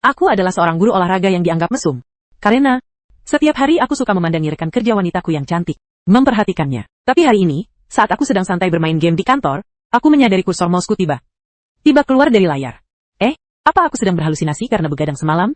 Aku adalah seorang guru olahraga yang dianggap mesum. Karena setiap hari aku suka memandangi rekan kerja wanitaku yang cantik, memperhatikannya. Tapi hari ini, saat aku sedang santai bermain game di kantor, aku menyadari kursor mouse-ku tiba keluar dari layar. Apa aku sedang berhalusinasi karena begadang semalam?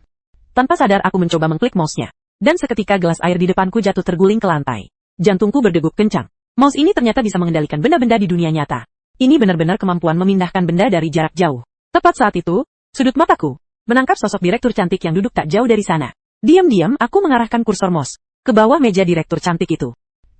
Tanpa sadar aku mencoba mengklik mouse-nya. Dan seketika gelas air di depanku jatuh terguling ke lantai. Jantungku berdegup kencang. Mouse ini ternyata bisa mengendalikan benda-benda di dunia nyata. Ini benar-benar kemampuan memindahkan benda dari jarak jauh. Tepat saat itu, sudut mataku menangkap sosok direktur cantik yang duduk tak jauh dari sana. Diam-diam aku mengarahkan kursor mouse ke bawah meja direktur cantik itu.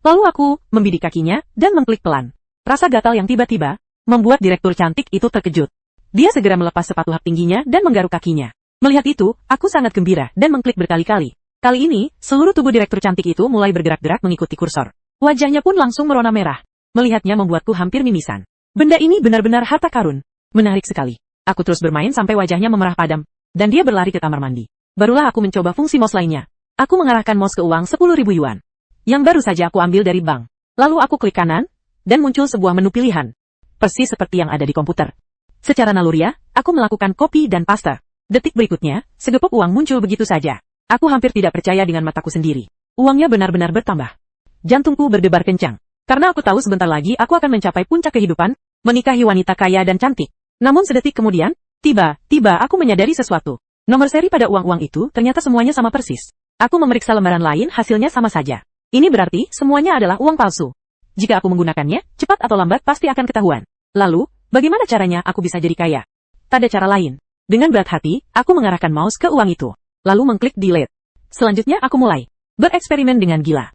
Lalu aku membidik kakinya dan mengklik pelan. Rasa gatal yang tiba-tiba membuat direktur cantik itu terkejut. Dia segera melepas sepatu hak tingginya dan menggaruk kakinya. Melihat itu, aku sangat gembira dan mengklik berkali-kali. Kali ini, seluruh tubuh direktur cantik itu mulai bergerak-gerak mengikuti kursor. Wajahnya pun langsung merona merah. Melihatnya membuatku hampir mimisan. Benda ini benar-benar harta karun. Menarik sekali. Aku terus bermain sampai wajahnya memerah padam. Dan dia berlari ke kamar mandi. Barulah aku mencoba fungsi mouse lainnya. Aku mengarahkan mouse ke uang 10.000 yuan. Yang baru saja aku ambil dari bank. Lalu aku klik kanan, dan muncul sebuah menu pilihan. Persis seperti yang ada di komputer. Secara naluriah, aku melakukan copy dan paste. Detik berikutnya, segepok uang muncul begitu saja. Aku hampir tidak percaya dengan mataku sendiri. Uangnya benar-benar bertambah. Jantungku berdebar kencang. Karena aku tahu sebentar lagi aku akan mencapai puncak kehidupan, menikahi wanita kaya dan cantik. Namun sedetik kemudian, tiba-tiba aku menyadari sesuatu. Nomor seri pada uang-uang itu ternyata semuanya sama persis. Aku memeriksa lembaran lain, hasilnya sama saja. Ini berarti semuanya adalah uang palsu. Jika aku menggunakannya, cepat atau lambat pasti akan ketahuan. Lalu, bagaimana caranya aku bisa jadi kaya? Tak ada cara lain. Dengan berat hati, aku mengarahkan mouse ke uang itu. Lalu mengklik delete. Selanjutnya aku mulai bereksperimen dengan gila.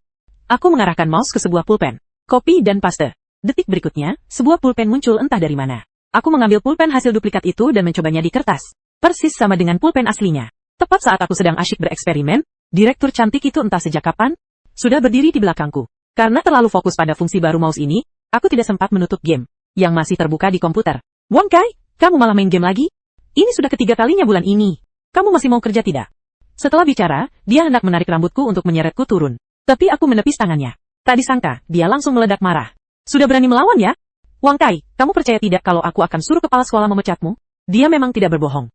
Aku mengarahkan mouse ke sebuah pulpen. Copy dan paste. Detik berikutnya, sebuah pulpen muncul entah dari mana. Aku mengambil pulpen hasil duplikat itu dan mencobanya di kertas. Persis sama dengan pulpen aslinya. Tepat saat aku sedang asyik bereksperimen, direktur cantik itu entah sejak kapan, sudah berdiri di belakangku. Karena terlalu fokus pada fungsi baru mouse ini, aku tidak sempat menutup game yang masih terbuka di komputer. Wang Kai, kamu malah main game lagi? Ini sudah ketiga kalinya bulan ini. Kamu masih mau kerja tidak? Setelah bicara, dia hendak menarik rambutku untuk menyeretku turun. Tapi aku menepis tangannya. Tak disangka, dia langsung meledak marah. Sudah berani melawan ya? Wang Kai, kamu percaya tidak kalau aku akan suruh kepala sekolah memecatmu? Dia memang tidak berbohong.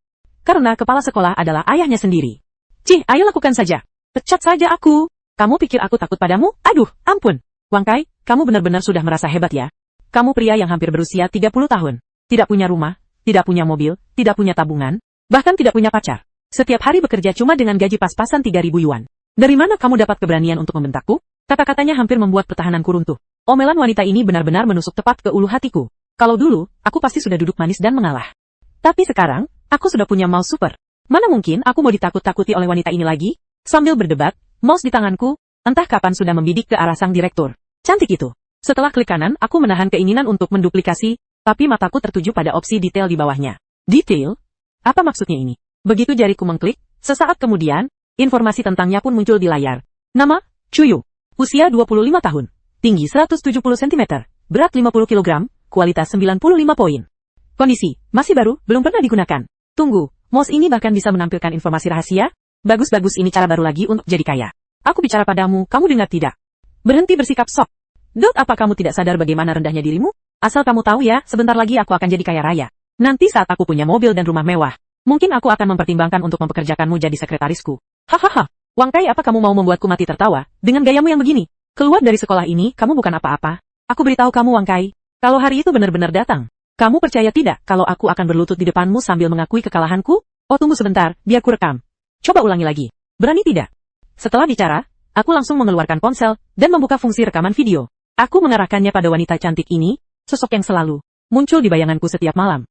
Karena kepala sekolah adalah ayahnya sendiri. Cih, ayo lakukan saja. Pecat saja aku. Kamu pikir aku takut padamu? Aduh, ampun. Wang Kai, kamu benar-benar sudah merasa hebat ya? Kamu pria yang hampir berusia 30 tahun. Tidak punya rumah, tidak punya mobil, tidak punya tabungan, bahkan tidak punya pacar. Setiap hari bekerja cuma dengan gaji pas-pasan 3.000 yuan. Dari mana kamu dapat keberanian untuk membentakku? Kata-katanya hampir membuat pertahananku runtuh. Omelan wanita ini benar-benar menusuk tepat ke ulu hatiku. Kalau dulu, aku pasti sudah duduk manis dan mengalah. Tapi sekarang, aku sudah punya mouse super. Mana mungkin aku mau ditakut-takuti oleh wanita ini lagi? Sambil berdebat, mouse di tanganku, entah kapan sudah membidik ke arah sang direktur. Cantik itu. Setelah klik kanan, aku menahan keinginan untuk menduplikasi, tapi mataku tertuju pada opsi detail di bawahnya. Detail? Apa maksudnya ini? Begitu jariku mengklik, sesaat kemudian, informasi tentangnya pun muncul di layar. Nama, Chuyu. Usia 25 tahun. Tinggi 170 cm. Berat 50 kg. Kualitas 95 poin. Kondisi, masih baru, belum pernah digunakan. Tunggu, mouse ini bahkan bisa menampilkan informasi rahasia? Bagus-bagus, ini cara baru lagi untuk jadi kaya. Aku bicara padamu, kamu dengar tidak? Berhenti bersikap sok. Apa kamu tidak sadar bagaimana rendahnya dirimu? Asal kamu tahu ya, sebentar lagi aku akan jadi kaya raya. Nanti saat aku punya mobil dan rumah mewah, mungkin aku akan mempertimbangkan untuk mempekerjakanmu jadi sekretarisku. Hahaha. Wang Kai, apa kamu mau membuatku mati tertawa? Dengan gayamu yang begini. Keluar dari sekolah ini, kamu bukan apa-apa. Aku beritahu kamu Wang Kai. Kalau hari itu benar-benar datang, kamu percaya tidak kalau aku akan berlutut di depanmu sambil mengakui kekalahanku? Oh tunggu sebentar, biar ku rekam. Coba ulangi lagi. Berani tidak? Setelah bicara, aku langsung mengeluarkan ponsel dan membuka fungsi rekaman video. Aku mengarahkannya pada wanita cantik ini, sosok yang selalu muncul di bayanganku setiap malam.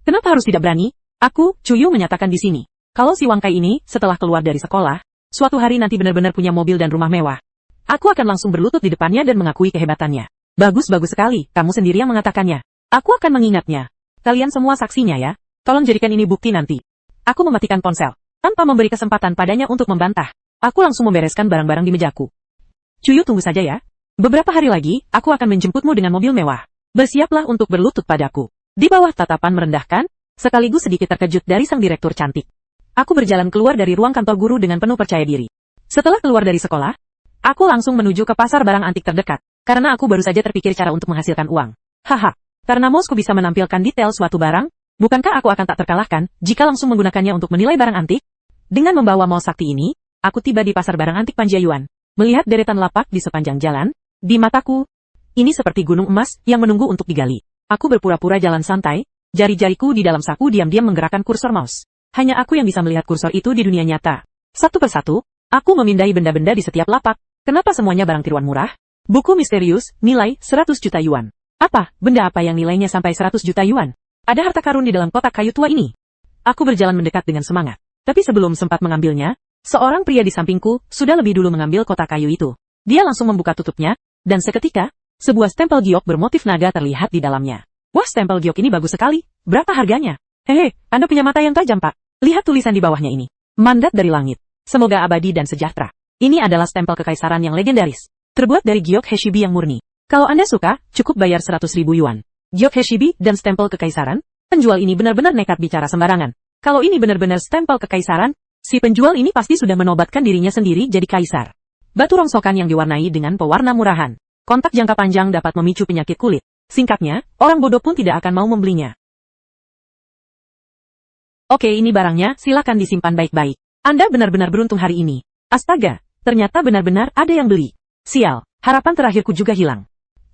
Kenapa harus tidak berani? Aku, Chuyu menyatakan di sini. Kalau si Wang Kai ini, setelah keluar dari sekolah, suatu hari nanti benar-benar punya mobil dan rumah mewah. Aku akan langsung berlutut di depannya dan mengakui kehebatannya. Bagus-bagus sekali, kamu sendiri yang mengatakannya. Aku akan mengingatnya. Kalian semua saksinya ya. Tolong jadikan ini bukti nanti. Aku mematikan ponsel. Tanpa memberi kesempatan padanya untuk membantah. Aku langsung membereskan barang-barang di mejaku. Chuyu, tunggu saja ya. Beberapa hari lagi, aku akan menjemputmu dengan mobil mewah. Bersiaplah untuk berlutut padaku. Di bawah tatapan merendahkan, sekaligus sedikit terkejut dari sang direktur cantik. Aku berjalan keluar dari ruang kantor guru dengan penuh percaya diri. Setelah keluar dari sekolah, aku langsung menuju ke pasar barang antik terdekat, karena aku baru saja terpikir cara untuk menghasilkan uang. Haha, karena mouse-ku bisa menampilkan detail suatu barang, bukankah aku akan tak terkalahkan jika langsung menggunakannya untuk menilai barang antik? Dengan membawa mouse sakti ini, aku tiba di pasar barang antik Panjayuan. Melihat deretan lapak di sepanjang jalan, di mataku, ini seperti gunung emas yang menunggu untuk digali. Aku berpura-pura jalan santai, jari-jariku di dalam saku diam-diam menggerakkan kursor mouse. Hanya aku yang bisa melihat kursor itu di dunia nyata. Satu persatu, aku memindai benda-benda di setiap lapak. Kenapa semuanya barang tiruan murah? Buku misterius, nilai 100 juta yuan. Apa, benda apa yang nilainya sampai 100 juta yuan? Ada harta karun di dalam kotak kayu tua ini. Aku berjalan mendekat dengan semangat. Tapi sebelum sempat mengambilnya, seorang pria di sampingku sudah lebih dulu mengambil kotak kayu itu. Dia langsung membuka tutupnya, dan seketika, sebuah stempel giok bermotif naga terlihat di dalamnya. Wah, stempel giok ini bagus sekali. Berapa harganya? Hehe, Anda punya mata yang tajam, Pak. Lihat tulisan di bawahnya ini. Mandat dari langit. Semoga abadi dan sejahtera. Ini adalah stempel kekaisaran yang legendaris. Terbuat dari giok Heshibi yang murni. Kalau Anda suka, cukup bayar 100.000 yuan. Giok Heshibi dan stempel kekaisaran, penjual ini benar-benar nekat bicara sembarangan. Kalau ini benar-benar stempel kekaisaran, si penjual ini pasti sudah menobatkan dirinya sendiri jadi kaisar. Batu rongsokan yang diwarnai dengan pewarna murahan. Kontak jangka panjang dapat memicu penyakit kulit. Singkatnya, orang bodoh pun tidak akan mau membelinya. Oke, ini barangnya, silakan disimpan baik-baik. Anda benar-benar beruntung hari ini. Astaga, ternyata benar-benar ada yang beli. Sial, harapan terakhirku juga hilang.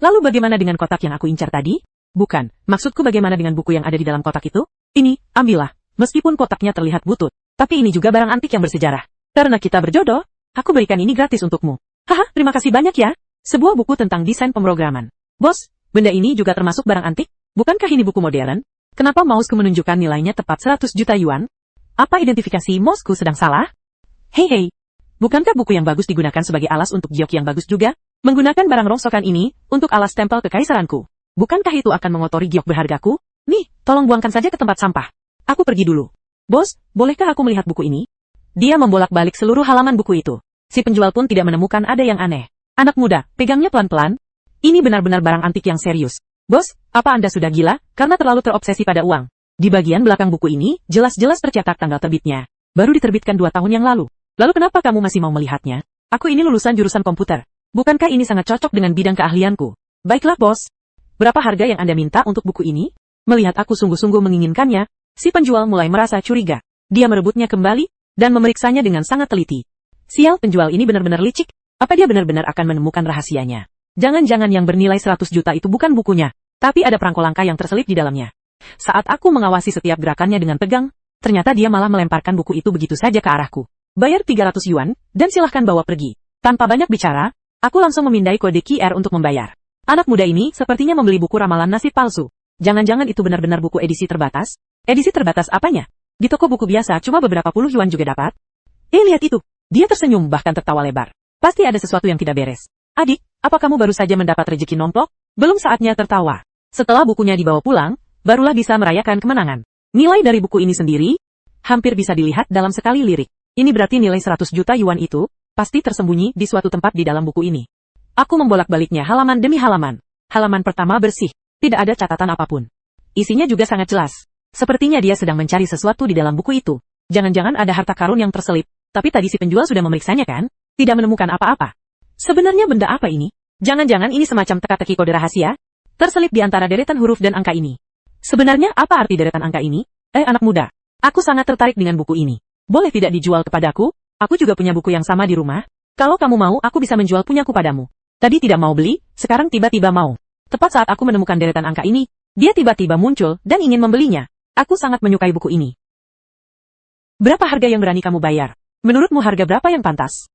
Lalu bagaimana dengan kotak yang aku incar tadi? Bukan, maksudku bagaimana dengan buku yang ada di dalam kotak itu? Ini, ambillah. Meskipun kotaknya terlihat butut, tapi ini juga barang antik yang bersejarah. Karena kita berjodoh, aku berikan ini gratis untukmu. Haha, terima kasih banyak ya. Sebuah buku tentang desain pemrograman. Bos, benda ini juga termasuk barang antik? Bukankah ini buku modern? Kenapa mouseku menunjukkan nilainya tepat 100 juta yuan? Apa identifikasi mouseku sedang salah? Hei, bukankah buku yang bagus digunakan sebagai alas untuk giok yang bagus juga? Menggunakan barang rongsokan ini untuk alas stempel kekaisaranku. Bukankah itu akan mengotori giok berhargaku? Nih, tolong buangkan saja ke tempat sampah. Aku pergi dulu. Bos, bolehkah aku melihat buku ini? Dia membolak-balik seluruh halaman buku itu. Si penjual pun tidak menemukan ada yang aneh. Anak muda, pegangnya pelan-pelan. Ini benar-benar barang antik yang serius. Bos, apa Anda sudah gila karena terlalu terobsesi pada uang? Di bagian belakang buku ini, jelas-jelas tercetak tanggal terbitnya. Baru diterbitkan 2 tahun yang lalu. Lalu kenapa kamu masih mau melihatnya? Aku ini lulusan jurusan komputer. Bukankah ini sangat cocok dengan bidang keahlianku? Baiklah, bos. Berapa harga yang Anda minta untuk buku ini? Melihat aku sungguh-sungguh menginginkannya, si penjual mulai merasa curiga. Dia merebutnya kembali, dan memeriksanya dengan sangat teliti. Sial, penjual ini benar-benar licik. Apa dia benar-benar akan menemukan rahasianya? Jangan-jangan yang bernilai 100 juta itu bukan bukunya, tapi ada perangko langka yang terselip di dalamnya. Saat aku mengawasi setiap gerakannya dengan tegang, ternyata dia malah melemparkan buku itu begitu saja ke arahku. Bayar 300 yuan, dan silahkan bawa pergi. Tanpa banyak bicara, aku langsung memindai kode QR untuk membayar. Anak muda ini sepertinya membeli buku ramalan nasib palsu. Jangan-jangan itu benar-benar buku edisi terbatas? Edisi terbatas apanya? Di toko buku biasa cuma beberapa puluh yuan juga dapat. Lihat itu. Dia tersenyum bahkan tertawa lebar. Pasti ada sesuatu yang tidak beres. Adik, apa kamu baru saja mendapat rejeki nomplok? Belum saatnya tertawa. Setelah bukunya dibawa pulang, barulah bisa merayakan kemenangan. Nilai dari buku ini sendiri, hampir bisa dilihat dalam sekali lirik. Ini berarti nilai 100 juta yuan itu, pasti tersembunyi di suatu tempat di dalam buku ini. Aku membolak-baliknya halaman demi halaman. Halaman pertama bersih. Tidak ada catatan apapun. Isinya juga sangat jelas. Sepertinya dia sedang mencari sesuatu di dalam buku itu. Jangan-jangan ada harta karun yang terselip. Tapi tadi si penjual sudah memeriksanya kan? Tidak menemukan apa-apa. Sebenarnya benda apa ini? Jangan-jangan ini semacam teka-teki kode rahasia? Terselip di antara deretan huruf dan angka ini. Sebenarnya apa arti deretan angka ini? Anak muda. Aku sangat tertarik dengan buku ini. Boleh tidak dijual kepadaku? Aku juga punya buku yang sama di rumah. Kalau kamu mau, aku bisa menjual punyaku padamu. Tadi tidak mau beli, sekarang tiba-tiba mau. Tepat saat aku menemukan deretan angka ini, dia tiba-tiba muncul dan ingin membelinya. Aku sangat menyukai buku ini. Berapa harga yang berani kamu bayar? Menurutmu harga berapa yang pantas?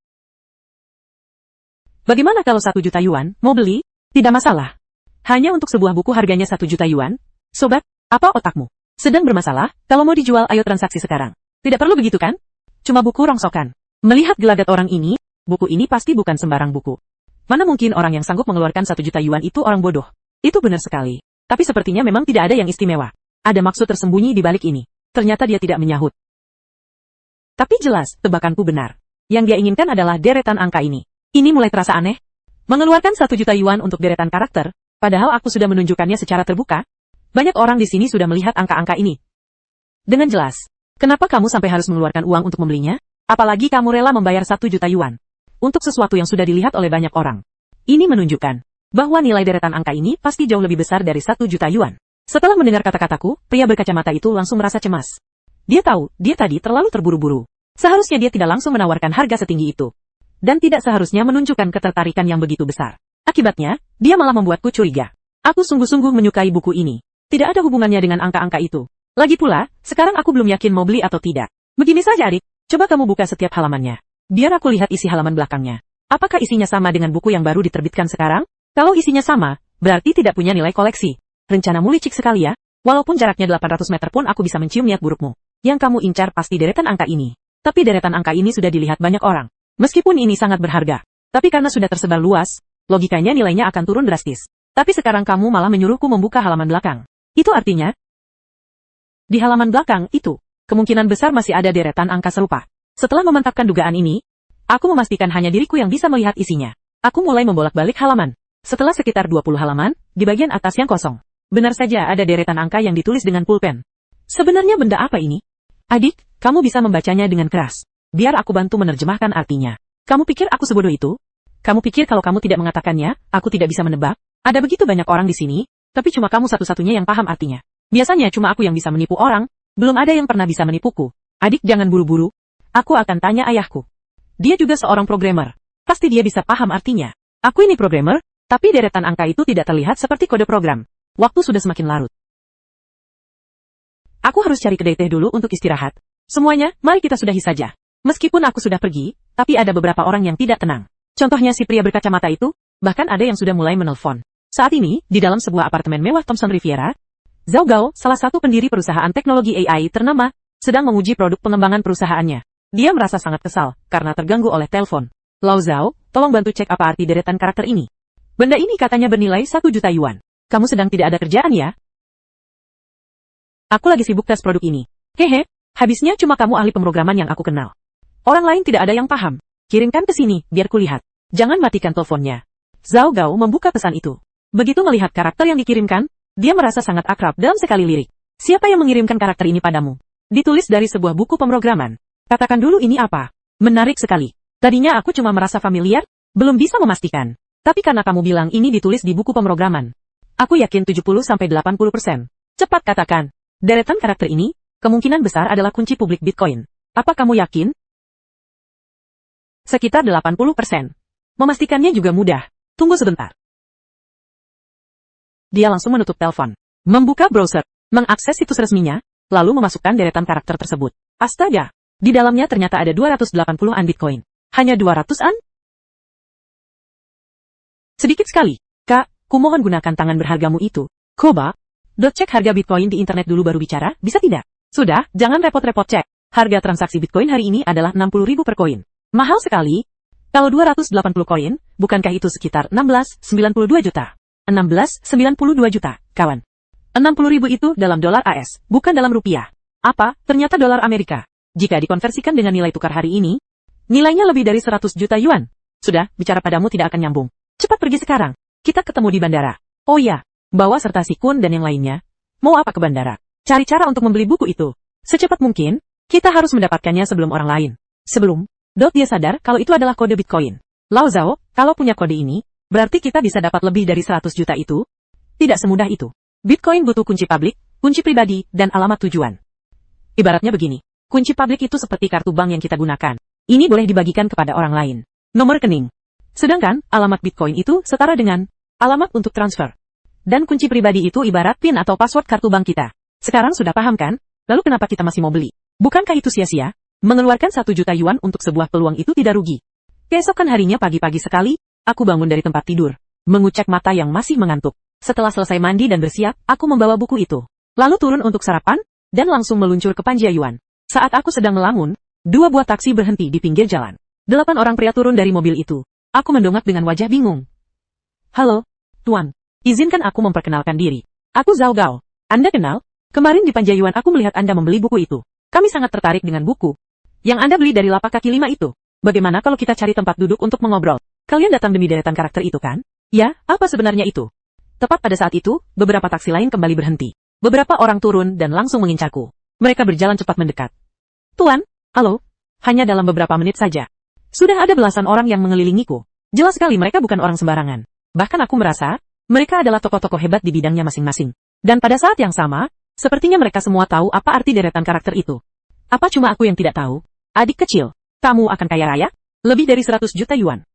Bagaimana kalau 1 juta yuan, mau beli? Tidak masalah. Hanya untuk sebuah buku harganya 1 juta yuan? Sobat, apa otakmu? Sedang bermasalah? Kalau mau dijual, ayo transaksi sekarang. Tidak perlu begitu kan? Cuma buku rongsokan. Melihat gelagat orang ini, buku ini pasti bukan sembarang buku. Mana mungkin orang yang sanggup mengeluarkan 1 juta yuan itu orang bodoh. Itu benar sekali. Tapi sepertinya memang tidak ada yang istimewa. Ada maksud tersembunyi di balik ini. Ternyata dia tidak menyahut. Tapi jelas, tebakanku benar. Yang dia inginkan adalah deretan angka ini. Ini mulai terasa aneh. Mengeluarkan 1 juta yuan untuk deretan karakter, padahal aku sudah menunjukkannya secara terbuka. Banyak orang di sini sudah melihat angka-angka ini. Dengan jelas. Kenapa kamu sampai harus mengeluarkan uang untuk membelinya? Apalagi kamu rela membayar 1 juta yuan. Untuk sesuatu yang sudah dilihat oleh banyak orang. Ini menunjukkan bahwa nilai deretan angka ini pasti jauh lebih besar dari 1 juta yuan. Setelah mendengar kata-kataku, pria berkacamata itu langsung merasa cemas. Dia tahu, dia tadi terlalu terburu-buru. Seharusnya dia tidak langsung menawarkan harga setinggi itu. Dan tidak seharusnya menunjukkan ketertarikan yang begitu besar. Akibatnya, dia malah membuatku curiga. Aku sungguh-sungguh menyukai buku ini. Tidak ada hubungannya dengan angka-angka itu. Lagi pula, sekarang aku belum yakin mau beli atau tidak. Begini saja adik, coba kamu buka setiap halamannya. Biar aku lihat isi halaman belakangnya. Apakah isinya sama dengan buku yang baru diterbitkan sekarang? Kalau isinya sama, berarti tidak punya nilai koleksi. Rencanamu licik sekali ya. Walaupun jaraknya 800 meter pun aku bisa mencium niat burukmu. Yang kamu incar pasti deretan angka ini. Tapi deretan angka ini sudah dilihat banyak orang. Meskipun ini sangat berharga. Tapi karena sudah tersebar luas, logikanya nilainya akan turun drastis. Tapi sekarang kamu malah menyuruhku membuka halaman belakang. Itu artinya, di halaman belakang itu, kemungkinan besar masih ada deretan angka serupa. Setelah memantapkan dugaan ini, aku memastikan hanya diriku yang bisa melihat isinya. Aku mulai membolak-balik halaman. Setelah sekitar 20 halaman, di bagian atas yang kosong. Benar saja ada deretan angka yang ditulis dengan pulpen. Sebenarnya benda apa ini? Adik, kamu bisa membacanya dengan keras. Biar aku bantu menerjemahkan artinya. Kamu pikir aku sebodoh itu? Kamu pikir kalau kamu tidak mengatakannya, aku tidak bisa menebak? Ada begitu banyak orang di sini, tapi cuma kamu satu-satunya yang paham artinya. Biasanya cuma aku yang bisa menipu orang, belum ada yang pernah bisa menipuku. Adik jangan buru-buru. Aku akan tanya ayahku. Dia juga seorang programmer. Pasti dia bisa paham artinya. Aku ini programmer, tapi deretan angka itu tidak terlihat seperti kode program. Waktu sudah semakin larut. Aku harus cari kedai teh dulu untuk istirahat. Semuanya, mari kita sudahi saja. Meskipun aku sudah pergi, tapi ada beberapa orang yang tidak tenang. Contohnya si pria berkacamata itu, bahkan ada yang sudah mulai menelpon. Saat ini, di dalam sebuah apartemen mewah Thompson Riviera, Zhao Gao, salah satu pendiri perusahaan teknologi AI ternama, sedang menguji produk pengembangan perusahaannya. Dia merasa sangat kesal, karena terganggu oleh telepon. Lao Zhao, tolong bantu cek apa arti deretan karakter ini. Benda ini katanya bernilai 1 juta yuan. Kamu sedang tidak ada kerjaan ya? Aku lagi sibuk tes produk ini. Hehe, habisnya cuma kamu ahli pemrograman yang aku kenal. Orang lain tidak ada yang paham. Kirimkan ke sini, biar kulihat. Jangan matikan teleponnya. Zhao Gao membuka pesan itu. Begitu melihat karakter yang dikirimkan, dia merasa sangat akrab dalam sekali lirik. Siapa yang mengirimkan karakter ini padamu? Ditulis dari sebuah buku pemrograman. Katakan dulu ini apa? Menarik sekali. Tadinya aku cuma merasa familiar, belum bisa memastikan. Tapi karena kamu bilang ini ditulis di buku pemrograman, aku yakin 70-80%. Cepat katakan. Deretan karakter ini, kemungkinan besar adalah kunci publik Bitcoin. Apa kamu yakin? Sekitar 80%. Memastikannya juga mudah. Tunggu sebentar. Dia langsung menutup telepon, membuka browser, mengakses situs resminya, lalu memasukkan deretan karakter tersebut. Astaga, di dalamnya ternyata ada 280-an Bitcoin. Hanya 200-an? Sedikit sekali. Kak, kumohon gunakan tangan berhargamu itu. Coba, cek harga Bitcoin di internet dulu baru bicara, bisa tidak? Sudah, jangan repot-repot cek. Harga transaksi Bitcoin hari ini adalah 60.000 per koin. Mahal sekali. Kalau 280 koin, bukankah itu sekitar 16,92 juta? 16,92 juta, kawan. 60.000 itu dalam dolar AS, bukan dalam rupiah. Apa, ternyata dolar Amerika. Jika dikonversikan dengan nilai tukar hari ini, nilainya lebih dari 100 juta yuan. Sudah, bicara padamu tidak akan nyambung. Cepat pergi sekarang. Kita ketemu di bandara. Oh ya, bawa serta si Kun dan yang lainnya. Mau apa ke bandara? Cari cara untuk membeli buku itu. Secepat mungkin, kita harus mendapatkannya sebelum orang lain. Sebelum, dia sadar kalau itu adalah kode Bitcoin. Lao Zhao, kalau punya kode ini, berarti kita bisa dapat lebih dari 100 juta itu? Tidak semudah itu. Bitcoin butuh kunci publik, kunci pribadi, dan alamat tujuan. Ibaratnya begini, kunci publik itu seperti kartu bank yang kita gunakan. Ini boleh dibagikan kepada orang lain. Nomor rekening. Sedangkan, alamat Bitcoin itu setara dengan alamat untuk transfer. Dan kunci pribadi itu ibarat PIN atau password kartu bank kita. Sekarang sudah paham kan? Lalu kenapa kita masih mau beli? Bukankah itu sia-sia? Mengeluarkan 1 juta yuan untuk sebuah peluang itu tidak rugi. Keesokan harinya pagi-pagi sekali, aku bangun dari tempat tidur, mengucek mata yang masih mengantuk. Setelah selesai mandi dan bersiap, aku membawa buku itu. Lalu turun untuk sarapan, dan langsung meluncur ke Panjiayuan. Saat aku sedang melamun, 2 buah taksi berhenti di pinggir jalan. 8 orang pria turun dari mobil itu. Aku mendongak dengan wajah bingung. Halo, Tuan. Izinkan aku memperkenalkan diri. Aku Zhao Gao. Anda kenal? Kemarin di Panjiayuan aku melihat Anda membeli buku itu. Kami sangat tertarik dengan buku yang Anda beli dari lapak kaki 5 itu. Bagaimana kalau kita cari tempat duduk untuk mengobrol? Kalian datang demi deretan karakter itu kan? Ya, apa sebenarnya itu? Tepat pada saat itu, beberapa taksi lain kembali berhenti. Beberapa orang turun dan langsung mengincarku. Mereka berjalan cepat mendekat. Tuan, halo. Hanya dalam beberapa menit saja. Sudah ada belasan orang yang mengelilingiku. Jelas sekali mereka bukan orang sembarangan. Bahkan aku merasa, mereka adalah tokoh-tokoh hebat di bidangnya masing-masing. Dan pada saat yang sama, sepertinya mereka semua tahu apa arti deretan karakter itu. Apa cuma aku yang tidak tahu? Adik kecil, kamu akan kaya raya? Lebih dari 100 juta yuan.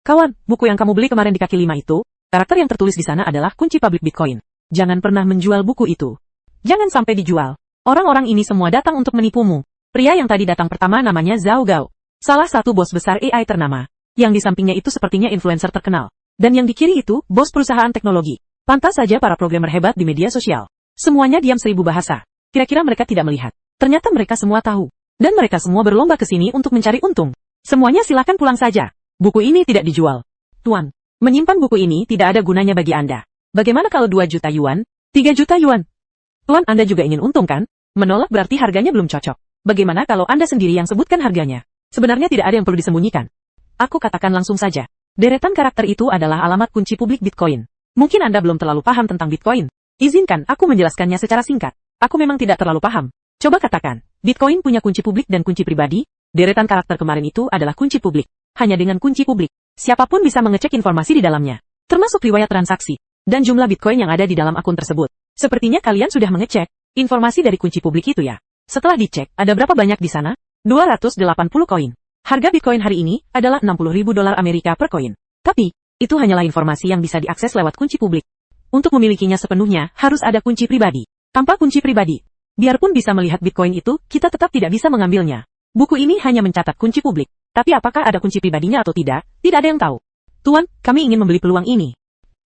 Kawan, buku yang kamu beli kemarin di kaki 5 itu, karakter yang tertulis di sana adalah kunci publik Bitcoin. Jangan pernah menjual buku itu. Jangan sampai dijual. Orang-orang ini semua datang untuk menipumu. Pria yang tadi datang pertama namanya Zhao Gao. Salah satu bos besar AI ternama. Yang di sampingnya itu sepertinya influencer terkenal. Dan yang di kiri itu, bos perusahaan teknologi. Pantas saja para programmer hebat di media sosial. Semuanya diam 1000 bahasa. Kira-kira mereka tidak melihat. Ternyata mereka semua tahu. Dan mereka semua berlomba ke sini untuk mencari untung. Semuanya silakan pulang saja. Buku ini tidak dijual. Tuan, menyimpan buku ini tidak ada gunanya bagi Anda. Bagaimana kalau 2 juta yuan? 3 juta yuan? Tuan, Anda juga ingin untung kan? Menolak berarti harganya belum cocok. Bagaimana kalau Anda sendiri yang sebutkan harganya? Sebenarnya tidak ada yang perlu disembunyikan. Aku katakan langsung saja. Deretan karakter itu adalah alamat kunci publik Bitcoin. Mungkin Anda belum terlalu paham tentang Bitcoin. Izinkan aku menjelaskannya secara singkat. Aku memang tidak terlalu paham. Coba katakan, Bitcoin punya kunci publik dan kunci pribadi. Deretan karakter kemarin itu adalah kunci publik. Hanya dengan kunci publik, siapapun bisa mengecek informasi di dalamnya, termasuk riwayat transaksi, dan jumlah Bitcoin yang ada di dalam akun tersebut. Sepertinya kalian sudah mengecek informasi dari kunci publik itu ya. Setelah dicek, ada berapa banyak di sana? 280 koin. Harga Bitcoin hari ini adalah 60.000 dolar Amerika per koin. Tapi, itu hanyalah informasi yang bisa diakses lewat kunci publik. Untuk memilikinya sepenuhnya, harus ada kunci pribadi. Tanpa kunci pribadi, biarpun bisa melihat Bitcoin itu, kita tetap tidak bisa mengambilnya. Buku ini hanya mencatat kunci publik. Tapi apakah ada kunci pribadinya atau tidak? Tidak ada yang tahu. Tuan, kami ingin membeli peluang ini.